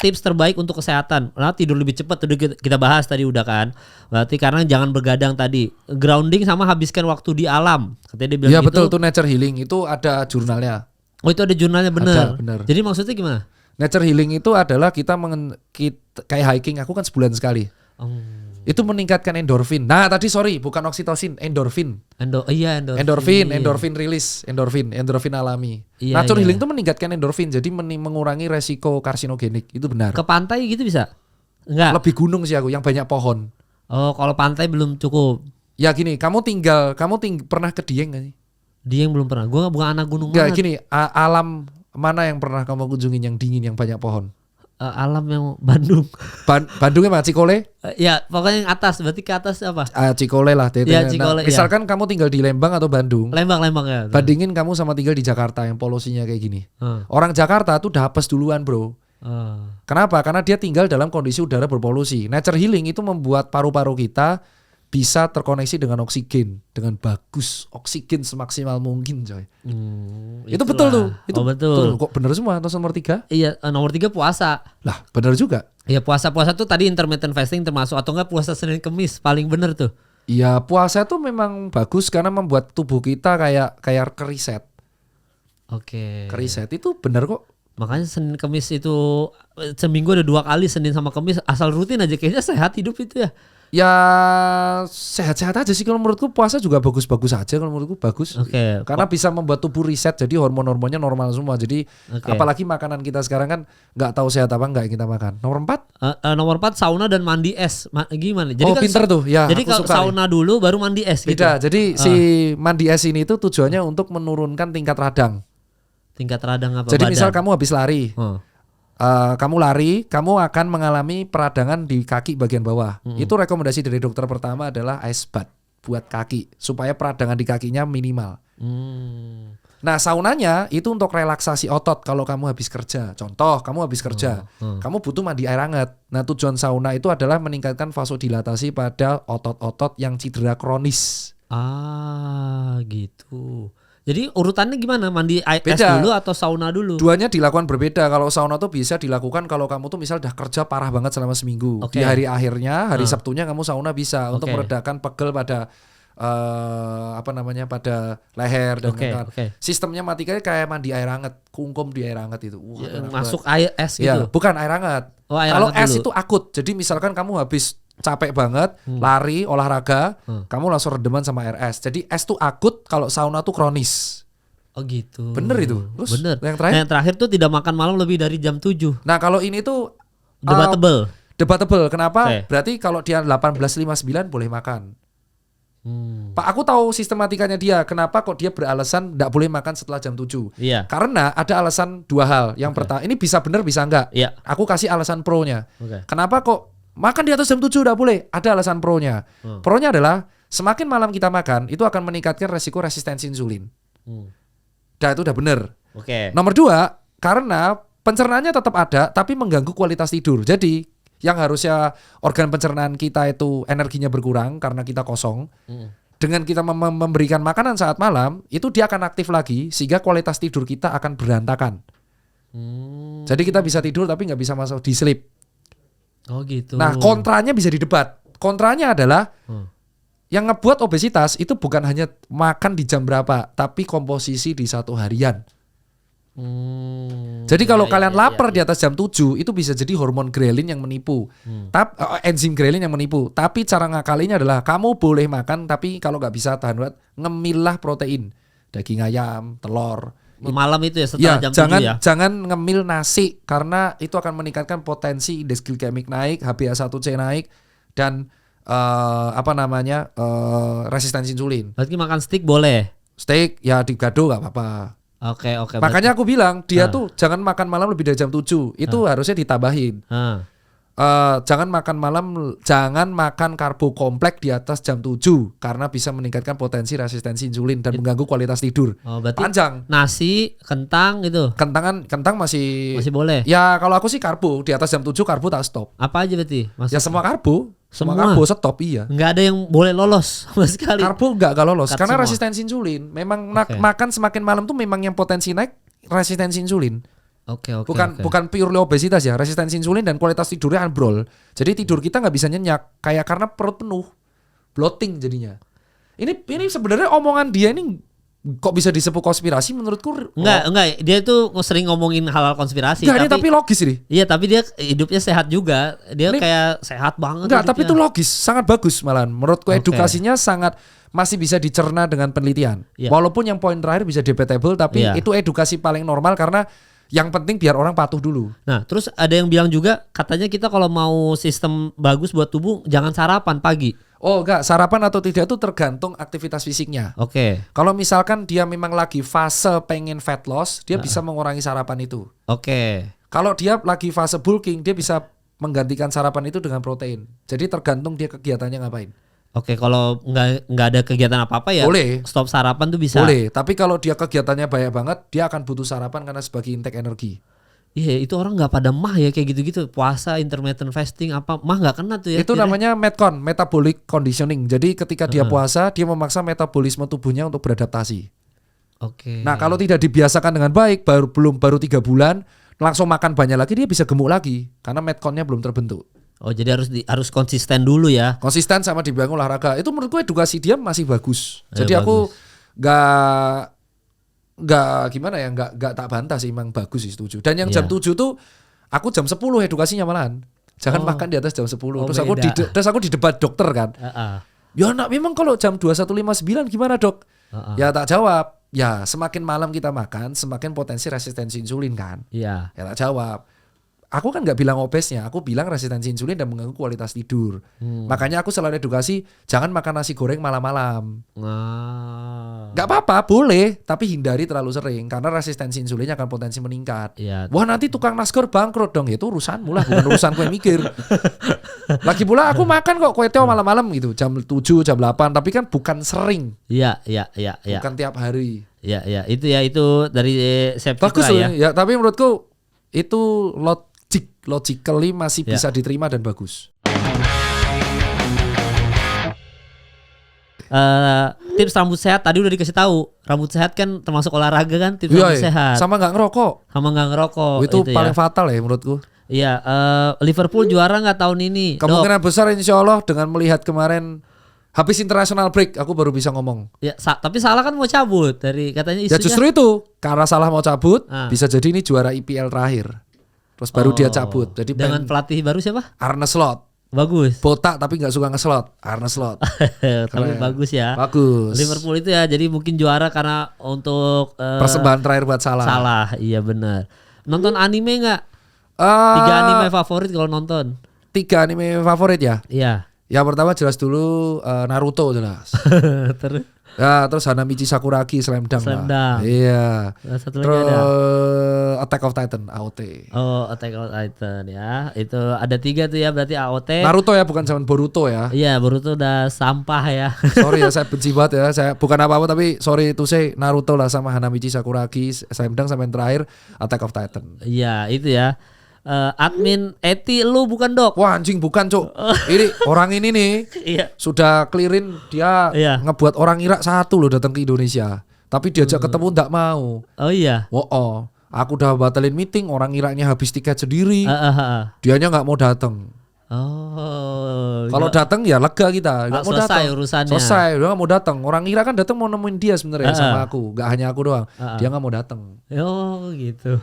tips terbaik untuk kesehatan. Nah tidur lebih cepat, udah kita bahas tadi udah kan. Berarti karena jangan begadang tadi, grounding sama habiskan waktu di alam. Katanya dia bilang Iya gitu. betul, tuh nature healing itu ada jurnalnya. Oh itu ada jurnalnya bener. Ada, bener. Jadi maksudnya gimana? Nature healing itu adalah kita kayak hiking, aku kan sebulan sekali. Itu meningkatkan endorfin. Nah, tadi sorry, bukan oksitosin, endorfin. Endorfin rilis, endorfin alami. Iya, Nature iya. healing itu meningkatkan endorfin, jadi mengurangi resiko karsinogenik. Itu benar. Ke pantai gitu bisa? Enggak. Lebih gunung sih aku, yang banyak pohon. Oh, kalau pantai belum cukup. Ya gini, kamu pernah ke Dieng gak sih? Dia yang belum pernah. Gua bukan anak gunung Enggak, banget. gini, alam mana yang pernah kamu kunjungin yang dingin, yang banyak pohon? Alam yang Bandung. Bandungnya mana? Cikole? Ya, pokoknya yang atas. Berarti ke atas apa? Cikole lah. Ya, Cikole, misalkan kamu tinggal di Lembang atau Bandung, Lembang ya. bandingin kamu sama tinggal di Jakarta yang polusinya kayak gini. Orang Jakarta tuh udah apes duluan bro. Kenapa? Karena dia tinggal dalam kondisi udara berpolusi. Nature healing itu membuat paru-paru kita bisa terkoneksi dengan oksigen dengan bagus, oksigen semaksimal mungkin coy. Itu betul tuh. Itu betul. Kok bener semua terus nomor 3? Iya, nomor 3 puasa. Lah bener juga. Iya, puasa tuh tadi intermittent fasting termasuk atau enggak puasa Senin Kemis paling bener tuh. Iya, puasa tuh memang bagus karena membuat tubuh kita kayak keriset. Oke. Keriset itu bener kok. Makanya Senin Kemis itu seminggu ada 2 kali, Senin sama Kemis, asal rutin aja kayaknya sehat hidup itu ya. Ya sehat-sehat aja sih kalau menurutku, puasa juga bagus-bagus aja kalau menurutku bagus. Karena bisa membuat tubuh reset, jadi hormon-hormonnya normal semua. Jadi apalagi makanan kita sekarang kan nggak tahu sehat apa nggak yang kita makan. Nomor 4? Nomor 4 sauna dan mandi es. Gimana? Jadi kan pinter tuh. Ya, jadi kalau sauna dulu baru mandi es gitu. Beda. Jadi si mandi es ini tuh tujuannya untuk menurunkan tingkat radang. Tingkat radang apa? Jadi badan? misal kamu habis lari. Kamu lari, kamu akan mengalami peradangan di kaki bagian bawah. Itu rekomendasi dari dokter pertama adalah ice bath buat kaki supaya peradangan di kakinya minimal. Nah, saunanya itu untuk relaksasi otot kalau kamu habis kerja. Contoh, kamu habis kerja, kamu butuh mandi air hangat. Nah, tujuan sauna itu adalah meningkatkan vasodilatasi pada otot-otot yang cedera kronis. Gitu. Jadi urutannya gimana? Mandi es dulu atau sauna dulu? Duanya dilakukan berbeda. Kalau sauna tuh bisa dilakukan kalau kamu tuh misal udah kerja parah banget selama seminggu. Di hari akhirnya, hari Sabtunya kamu sauna bisa untuk meredakan pegel pada pada leher dan kawan-kawan. Sistemnya matikanya kayak mandi air hangat, kungkum di air hangat itu. Masuk air es gitu. Ya, bukan air hangat. Kalau es itu akut. Jadi misalkan kamu habis capek banget, lari, olahraga, kamu langsung redeman sama air es. Jadi es tuh akut, kalau sauna tuh kronis. Oh gitu. Bener itu. Terus bener. Yang terakhir tuh tidak makan malam lebih dari jam 7. Nah kalau ini tuh debatable. Kenapa? Berarti kalau dia 18.59 boleh makan. Pak, aku tahu sistematikanya dia. Kenapa kok dia beralasan tidak boleh makan setelah jam 7? Iya. Karena ada alasan 2 hal. Yang pertama, ini bisa benar bisa enggak. Iya. Aku kasih alasan pro-nya. Kenapa kok makan di atas jam 7 udah boleh? Ada alasan pro-nya. Pro-nya adalah semakin malam kita makan, itu akan meningkatkan resiko resistensi insulin. Itu udah bener. Nomor 2, karena pencernaannya tetap ada, tapi mengganggu kualitas tidur. Jadi yang harusnya organ pencernaan kita itu energinya berkurang karena kita kosong. Dengan kita memberikan makanan saat malam, itu dia akan aktif lagi, sehingga kualitas tidur kita akan berantakan. Jadi kita bisa tidur tapi nggak bisa masuk di sleep. Oh gitu. Nah, kontranya bisa didebat. Kontranya adalah yang ngebuat obesitas itu bukan hanya makan di jam berapa, tapi komposisi di satu harian. Jadi kalau kalian lapar di atas jam 7, itu bisa jadi hormon grelin yang menipu. Enzim grelin yang menipu. Tapi cara ngakalinya adalah kamu boleh makan, tapi kalau nggak bisa tahan berat, ngemillah protein. Daging ayam, telur. Malam itu ya setelah jam 7 ya. Jangan ngemil nasi karena itu akan meningkatkan potensi indeks glikemik naik, HbA1c naik, dan resistensi insulin. Berarti makan steak boleh. Steak ya digado nggak apa-apa. Oke. Makanya aku bilang dia tuh jangan makan malam lebih dari jam 7. Itu harusnya ditambahin. Jangan makan karbo kompleks di atas jam 7 karena bisa meningkatkan potensi resistensi insulin dan mengganggu kualitas tidur. Berarti panjang. Nasi, kentang gitu. Kentang masih boleh. Ya kalau aku sih karbo di atas jam 7 karbo tak stop. Apa aja berarti? Ya semua karbo. Semua karbo stop, iya. Nggak ada yang boleh lolos sama sekali. Karbo nggak lolos karena semua. Resistensi insulin. Memang makan semakin malam tuh memang yang potensi naik resistensi insulin. Bukan purely obesitas ya, resistensi insulin dan kualitas tidurnya ambrol. Jadi tidur kita nggak bisa nyenyak, kayak karena perut penuh, bloating jadinya. Ini sebenarnya omongan dia ini kok bisa disebut konspirasi menurutku? Enggak, dia tuh sering ngomongin hal-hal konspirasi. Enggak, tapi logis nih. Iya, tapi dia hidupnya sehat juga. Dia kayak sehat banget. Enggak, tapi itu logis, sangat bagus malahan. Menurutku edukasinya sangat masih bisa dicerna dengan penelitian. Walaupun yang poin terakhir bisa debatable, tapi itu edukasi paling normal karena yang penting biar orang patuh dulu. Nah, terus ada yang bilang juga katanya kita kalau mau sistem bagus buat tubuh jangan sarapan pagi. Oh enggak, sarapan atau tidak itu tergantung aktivitas fisiknya. Oke. Kalau misalkan dia memang lagi fase pengen fat loss, dia bisa mengurangi sarapan itu. Oke. Kalau dia lagi fase bulking, dia bisa menggantikan sarapan itu dengan protein. Jadi tergantung dia kegiatannya ngapain. Oke, kalau nggak ada kegiatan apa-apa ya boleh. Stop sarapan tuh bisa. Boleh, tapi kalau dia kegiatannya banyak banget, dia akan butuh sarapan karena sebagai intake energi. Iya, itu orang nggak pada mah ya kayak gitu-gitu. Puasa, intermittent fasting apa mah nggak kena tuh ya. Itu namanya METCON, metabolic conditioning. Jadi ketika dia puasa, dia memaksa metabolisme tubuhnya untuk beradaptasi. Oke. Nah, kalau tidak dibiasakan dengan baik, baru 3 bulan langsung makan banyak lagi, dia bisa gemuk lagi karena METCON-nya belum terbentuk. Oh, jadi harus konsisten dulu ya. Konsisten sama dibangun olahraga. Itu menurutku edukasi dia masih bagus. Jadi bagus. aku nggak gimana ya, nggak tak bantah sih, emang bagus sih, setuju. Dan yang jam 7 tuh aku jam 10 edukasinya malahan. Jangan makan di atas jam 10. Terus aku di debat dokter kan. Ya nak, memang kalau jam 21.59 gimana dok? Ya tak jawab. Ya semakin malam kita makan, semakin potensi resistensi insulin kan. Iya. Ya tak jawab. Aku kan nggak bilang obesnya, aku bilang resistensi insulin dan mengganggu kualitas tidur. Makanya aku selalu edukasi, jangan makan nasi goreng malam-malam. Nggak apa-apa, boleh, tapi hindari terlalu sering karena resistensi insulinnya akan potensi meningkat. Ya. Wah nanti tukang nasgor bangkrut dong, itu urusanmu lah, bukan urusanku yang mikir. Lagi pula aku makan kok kue teo malam-malam gitu, jam 7, jam 8, tapi kan bukan sering. Iya. Bukan tiap hari. Iya, itu dari Septika bagus ya. Ya, tapi menurutku itu logically masih bisa diterima dan bagus. Tips rambut sehat tadi udah dikasih tahu. Rambut sehat kan termasuk olahraga kan, tips rambut sehat. Sama nggak ngerokok. Itu paling fatal ya menurutku. Iya, Liverpool juara nggak tahun ini? Kemungkinan besar insya Allah dengan melihat kemarin habis international break aku baru bisa ngomong. Ya, tapi Salah kan mau cabut dari katanya isunya. Ya justru itu karena Salah mau cabut, bisa jadi ini juara IPL terakhir. Terus baru dia cabut. Jadi dengan pelatih baru siapa? Arne Slot. Bagus. Botak tapi nggak suka ngeslot. Arne Slot. Tapi bagus ya. Bagus. Liverpool itu ya jadi mungkin juara karena untuk persembahan terakhir buat Salah. Salah, iya benar. Nonton anime nggak? 3 anime favorit kalau nonton. 3 anime favorit ya? Iya. Yang pertama jelas dulu Naruto jelas. Terus? Ya, terus Hanamichi Sakuragi Slam Dunk. Iya. Satu terus lagi ada Attack of Titan AOT. Oh, Attack of Titan ya. Itu ada 3 tuh ya berarti AOT. Naruto ya, bukan zaman Boruto ya. Iya, Boruto udah sampah ya. Sorry ya, saya benci banget ya. Saya bukan apa-apa tapi sorry itu saya Naruto lah sama Hanamichi Sakuragi Slam Dunk sampai yang terakhir Attack of Titan. Iya, itu ya. Admin Eti lu bukan dok? Wah anjing bukan cuk. Ini orang ini nih sudah clearin dia ngebuat orang Irak 1 loh datang ke Indonesia. Tapi diajak ketemu nggak mau. Oh iya. Oh, aku udah batalin meeting, orang Iraknya habis tiket sendiri. Dianya nggak mau datang. Oh. Kalau datang ya lega kita, nggak mau datang. Urusannya. Selesai, dia nggak mau datang. Orang Irak kan datang mau nemuin dia sebenarnya sama aku, nggak hanya aku doang. Dia nggak mau datang. Oh gitu.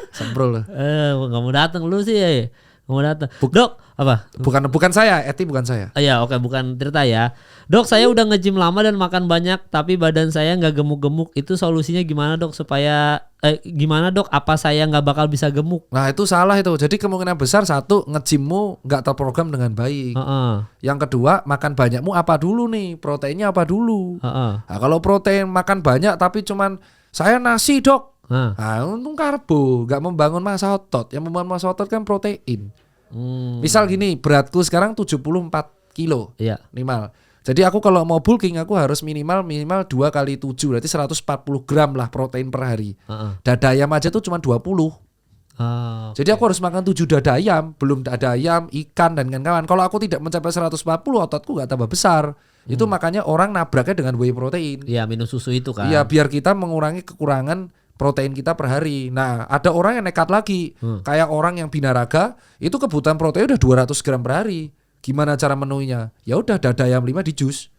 Semprol lah. Nggak mau datang lu sih ya. Nggak mau datang. Dok, apa? Bukan saya, Eti bukan saya. Iya, oke, bukan Tirta ya. Dok, saya udah nge-gym lama dan makan banyak, tapi badan saya nggak gemuk-gemuk. Itu solusinya gimana dok? Supaya gimana dok? Apa saya nggak bakal bisa gemuk? Nah itu salah itu. Jadi kemungkinan besar satu nge-gymmu nggak terprogram dengan baik. Yang kedua makan banyakmu apa dulu nih? Proteinnya apa dulu? Nah, kalau protein makan banyak tapi cuman saya nasi dok. Nah, untung karbo, nggak membangun massa otot. Yang membangun massa otot kan protein. Misal gini, beratku sekarang 74 kilo minimal. Jadi aku kalau mau bulking aku harus minimal 2 kali 7 berarti 140 gram lah protein per hari. Dada ayam aja tuh cuma 20. Jadi aku harus makan 7 dada ayam, belum dada ayam, ikan dan kawan-kawan. Kalau aku tidak mencapai 140 ototku gak tambah besar. Itu makanya orang nabraknya dengan whey protein. Iya, minum susu itu kan. Iya, biar kita mengurangi kekurangan protein kita per hari. Nah, ada orang yang nekat lagi. Kayak orang yang binaraga, itu kebutuhan protein udah 200 gram per hari. Gimana cara menuhinya? Ya udah dada ayam 5 di jus.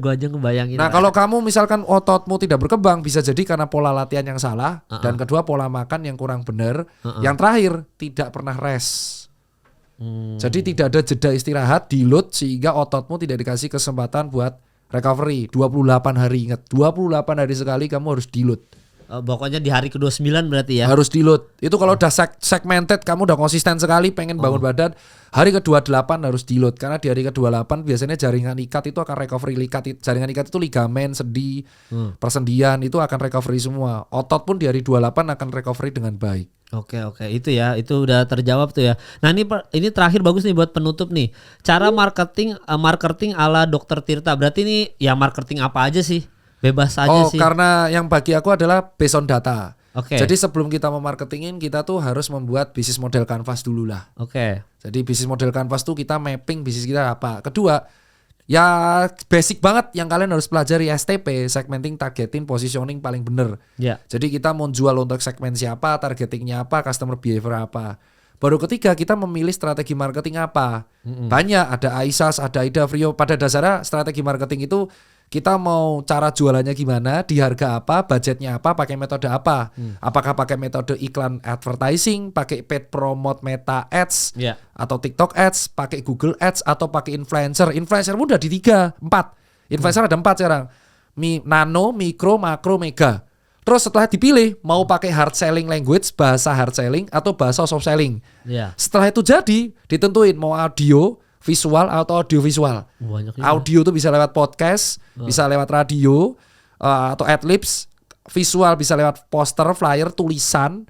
Gua aja ngebayangin. Nah, kalau kamu misalkan ototmu tidak berkembang, bisa jadi karena pola latihan yang salah, dan kedua pola makan yang kurang benar, yang terakhir tidak pernah rest. Jadi tidak ada jeda istirahat, deload, sehingga ototmu tidak dikasih kesempatan buat recovery. 28 hari, ingat, 28 hari sekali kamu harus deload. Pokoknya di hari ke-29 berarti ya. Harus deload. Itu kalau udah segmented, kamu udah konsisten sekali pengen bangun badan, hari ke-28 harus deload. Karena di hari ke-28 biasanya jaringan ikat itu akan recovery. Jaringan ikat itu ligamen, sendi, persendian itu akan recovery semua. Otot pun di hari 28 akan recovery dengan baik. Oke, itu ya, itu udah terjawab tuh ya. Nah ini terakhir bagus nih buat penutup nih. Cara marketing ala Dokter Tirta. Berarti ini ya marketing apa aja sih? Bebas aja sih. Karena yang bagi aku adalah based on data. Oke. Jadi sebelum kita memarketingin, kita tuh harus membuat bisnis model canvas dulu lah. Oke. Jadi bisnis model canvas tuh kita mapping bisnis kita apa. Kedua, ya basic banget yang kalian harus pelajari, STP, segmenting, targeting, positioning paling bener. Ya. Jadi kita mau jual untuk segmen siapa, targetingnya apa, customer behavior apa. Baru ketiga kita memilih strategi marketing apa. Banyak, ada Aisas, ada Ida Frio. Pada dasarnya strategi marketing itu kita mau cara jualannya gimana, di harga apa, budgetnya apa, pakai metode apa. Apakah pakai metode iklan advertising, pakai paid promote meta ads, atau TikTok ads, pakai Google ads, atau pakai influencer. Influencer udah di 3, 4. Influencer ada 4 sekarang. Nano, mikro, makro, mega. Terus setelah dipilih, mau pakai hard selling language, bahasa hard selling, atau bahasa soft selling. Setelah itu jadi, ditentuin mau audio, visual atau audio visual. Audio itu bisa lewat podcast, bisa lewat radio, atau adlibs. Visual bisa lewat poster, flyer, tulisan.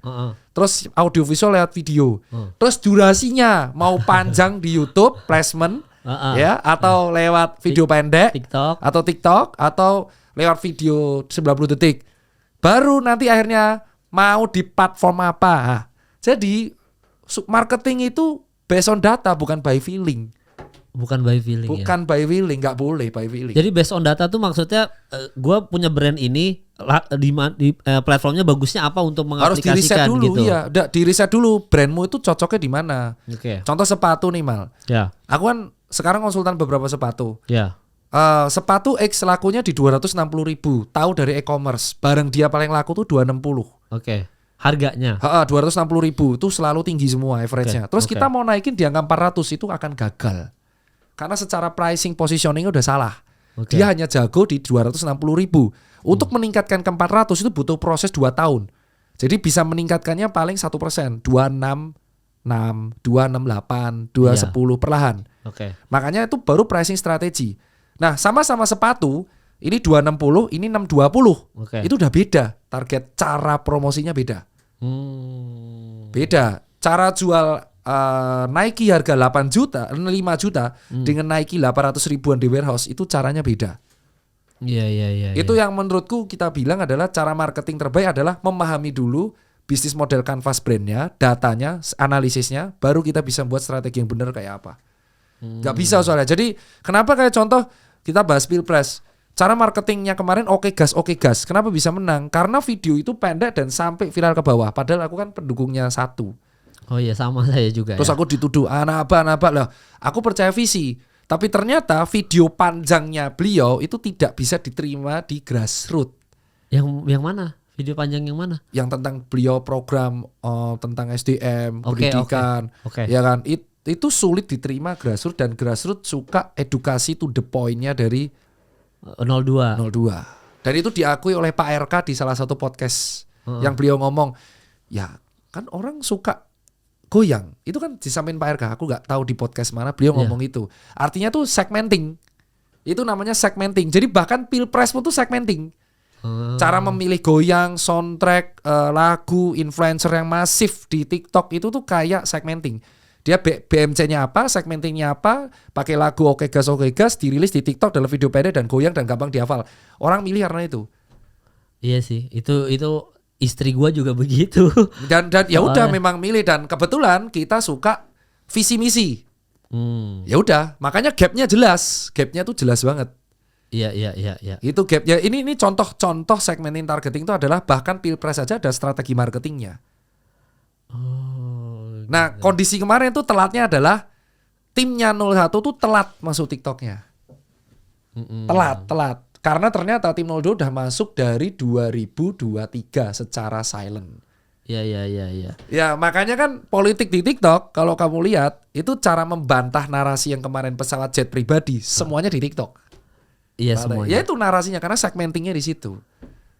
Terus audio visual lewat video. Terus durasinya mau panjang di YouTube, placement, ya, atau lewat video pendek, atau TikTok, atau lewat video 90 detik. Baru nanti akhirnya mau di platform apa. Jadi marketing itu based on data, bukan by feeling. Bukan by feeling. Bukan by feeling, nggak boleh by feeling. Jadi based on data tuh maksudnya gue punya brand ini di platformnya bagusnya apa untuk mengaplikasikan. Harus di riset dulu, gitu. iya. Di riset dulu brandmu itu cocoknya di mana. Contoh sepatu nih Mal. Aku kan sekarang konsultan beberapa sepatu. Sepatu X lakunya di 260.000. Tahu dari e-commerce. Barang dia paling laku tuh 260. Harganya. 260.000 itu selalu tinggi semua average-nya. Terus kita mau naikin di angka 400 itu akan gagal. Karena secara pricing positioning udah salah. Dia hanya jago di 260.000. Untuk meningkatkan ke 400 itu butuh proses 2 tahun. Jadi bisa meningkatkannya paling 1%, 266, 268, 210 perlahan. Makanya itu baru pricing strategi. Nah, sama-sama sepatu, ini 260, ini 620. Itu udah beda. Target cara promosinya beda. Beda. Cara jual Nike harga 8 juta, 5 juta dengan Nike 800 ribuan di warehouse itu caranya beda. Itu yang menurutku kita bilang adalah cara marketing terbaik adalah memahami dulu bisnis model canvas brandnya, datanya, analisisnya, baru kita bisa buat strategi yang benar kayak apa. Gak bisa soalnya. Jadi kenapa kayak contoh kita bahas Pilpres. Cara marketingnya kemarin oke gas. Kenapa bisa menang? Karena video itu pendek dan sampai viral ke bawah. Padahal aku kan pendukungnya 1. Oh iya, sama saya juga. Terus aku dituduh anak apa lah. Aku percaya visi, tapi ternyata video panjangnya beliau itu tidak bisa diterima di grassroots. Yang mana? Video panjang yang mana? Yang tentang beliau program tentang SDM, pendidikan, ya kan? Itu sulit diterima grassroots, dan grassroots suka edukasi to the point-nya dari 02. Dan itu diakui oleh Pak RK di salah satu podcast yang beliau ngomong, ya kan orang suka goyang. Itu kan disampaikan Pak RK. Aku nggak tahu di podcast mana beliau ngomong itu. Artinya tuh segmenting. Itu namanya segmenting. Jadi bahkan Pilpres pun tuh segmenting. Cara memilih goyang, soundtrack, lagu, influencer yang masif di TikTok itu tuh kayak segmenting. Dia BMC-nya apa, segmentingnya apa, pakai lagu oke gas, dirilis di TikTok dalam video pendek dan goyang dan gampang dihafal. Orang milih karena itu. Iya sih, itu istri gua juga begitu. Dan ya udah memang milih, dan kebetulan kita suka visi misi. Ya udah, makanya gapnya jelas. Gapnya tuh jelas banget. Iya. Itu gapnya. Ini contoh segmenting targeting itu adalah bahkan Pilpres saja ada strategi marketingnya. Nah, kondisi kemarin tuh telatnya adalah timnya 01 tuh telat masuk TikToknya. Telat. Karena ternyata tim 02 udah masuk dari 2023 secara silent. Iya. Ya makanya kan politik di TikTok kalau kamu lihat itu cara membantah narasi yang kemarin pesawat jet pribadi semuanya di TikTok. Iya Ya semuanya. itu narasinya karena segmentingnya di situ.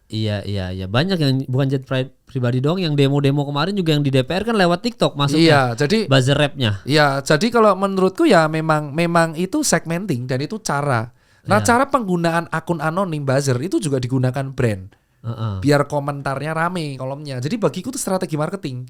Iya. Banyak yang bukan jet pribadi doang, yang demo-demo kemarin juga yang di DPR kan lewat TikTok masuknya. Iya, jadi buzzer rap-nya. ya jadi kalau menurutku ya memang itu segmenting dan itu cara. Nah, cara penggunaan akun anonim buzzer itu juga digunakan brand. Biar komentarnya rame kolomnya. Jadi bagiku itu strategi marketing.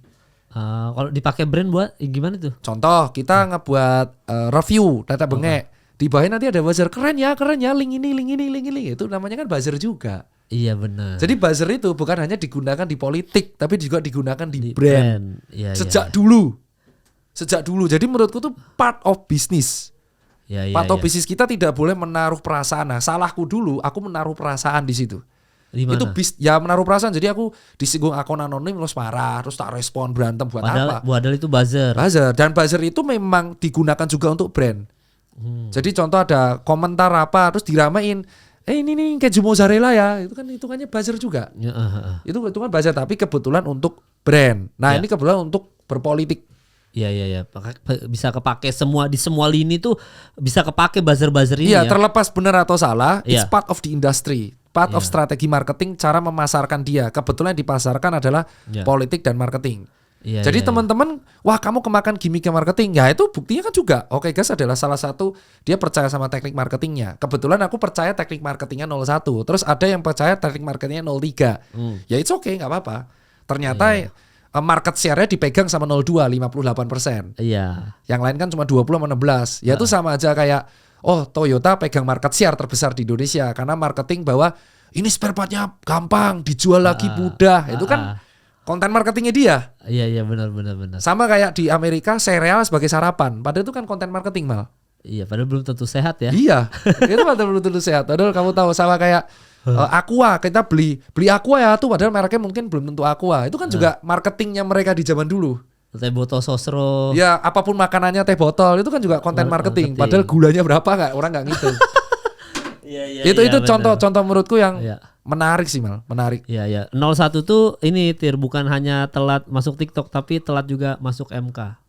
Kalau dipakai brand buat gimana tuh? Contoh, kita ngebuat review data bengek. Di bawahnya nanti ada buzzer, keren ya, link ini. Itu namanya kan buzzer juga. Iya benar. Jadi buzzer itu bukan hanya digunakan di politik, tapi juga digunakan di brand. Iya, Sejak dulu. Jadi menurutku itu part of business. Iya. Part of business kita tidak boleh menaruh perasaan. Nah, salahku dulu, aku menaruh perasaan di situ. Dimana? Itu ya menaruh perasaan. Jadi aku disinggung akun anonim terus marah, terus tak respon berantem buat apa? Padahal itu buzzer. Dan buzzer itu memang digunakan juga untuk brand. Jadi contoh ada komentar apa terus diramein, ini nih keju mozzarella ya, itu kan hitungannya buzzer juga. Itu hitungan buzzer tapi kebetulan untuk brand. Nah ini kebetulan untuk berpolitik. Iya. Bisa kepake di semua lini tuh bisa kepake buzzer ini. Iya, terlepas benar atau salah, it's Iya. part of the industry. Part of strategi marketing, cara memasarkan dia. Kebetulan yang dipasarkan adalah politik dan marketing. Jadi teman-teman, wah kamu kemakan gimmick marketing. Ya itu buktinya kan juga. Oke Gas adalah salah satu, dia percaya sama teknik marketingnya. Kebetulan aku percaya teknik marketingnya 01. Terus ada yang percaya teknik marketingnya 03. Ya it's okay, gak apa-apa. Ternyata market share-nya dipegang sama 02, 58%. Iya. Yang lain kan cuma 20 sama 16. Ya itu sama aja kayak Toyota pegang market share terbesar di Indonesia karena marketing bahwa ini spare part-nya gampang, dijual lagi mudah. Itu kan konten marketingnya dia. Iya benar. Sama kayak di Amerika sereal sebagai sarapan. Padahal itu kan konten marketing mal. Iya, padahal belum tentu sehat ya. Iya. Itu padahal belum tentu sehat. Padahal kamu tahu sama kayak Aqua, kita beli Aqua ya tuh padahal mereknya mungkin belum tentu Aqua. Itu kan juga marketingnya mereka di zaman dulu. Teh botol sosro. Ya apapun makanannya teh botol itu kan juga konten marketing. Padahal gulanya berapa orang nggak ngitung. Iya. Itu contoh menurutku yang menarik sih mal, menarik. Iya. 01 tuh ini bukan hanya telat masuk TikTok tapi telat juga masuk MK.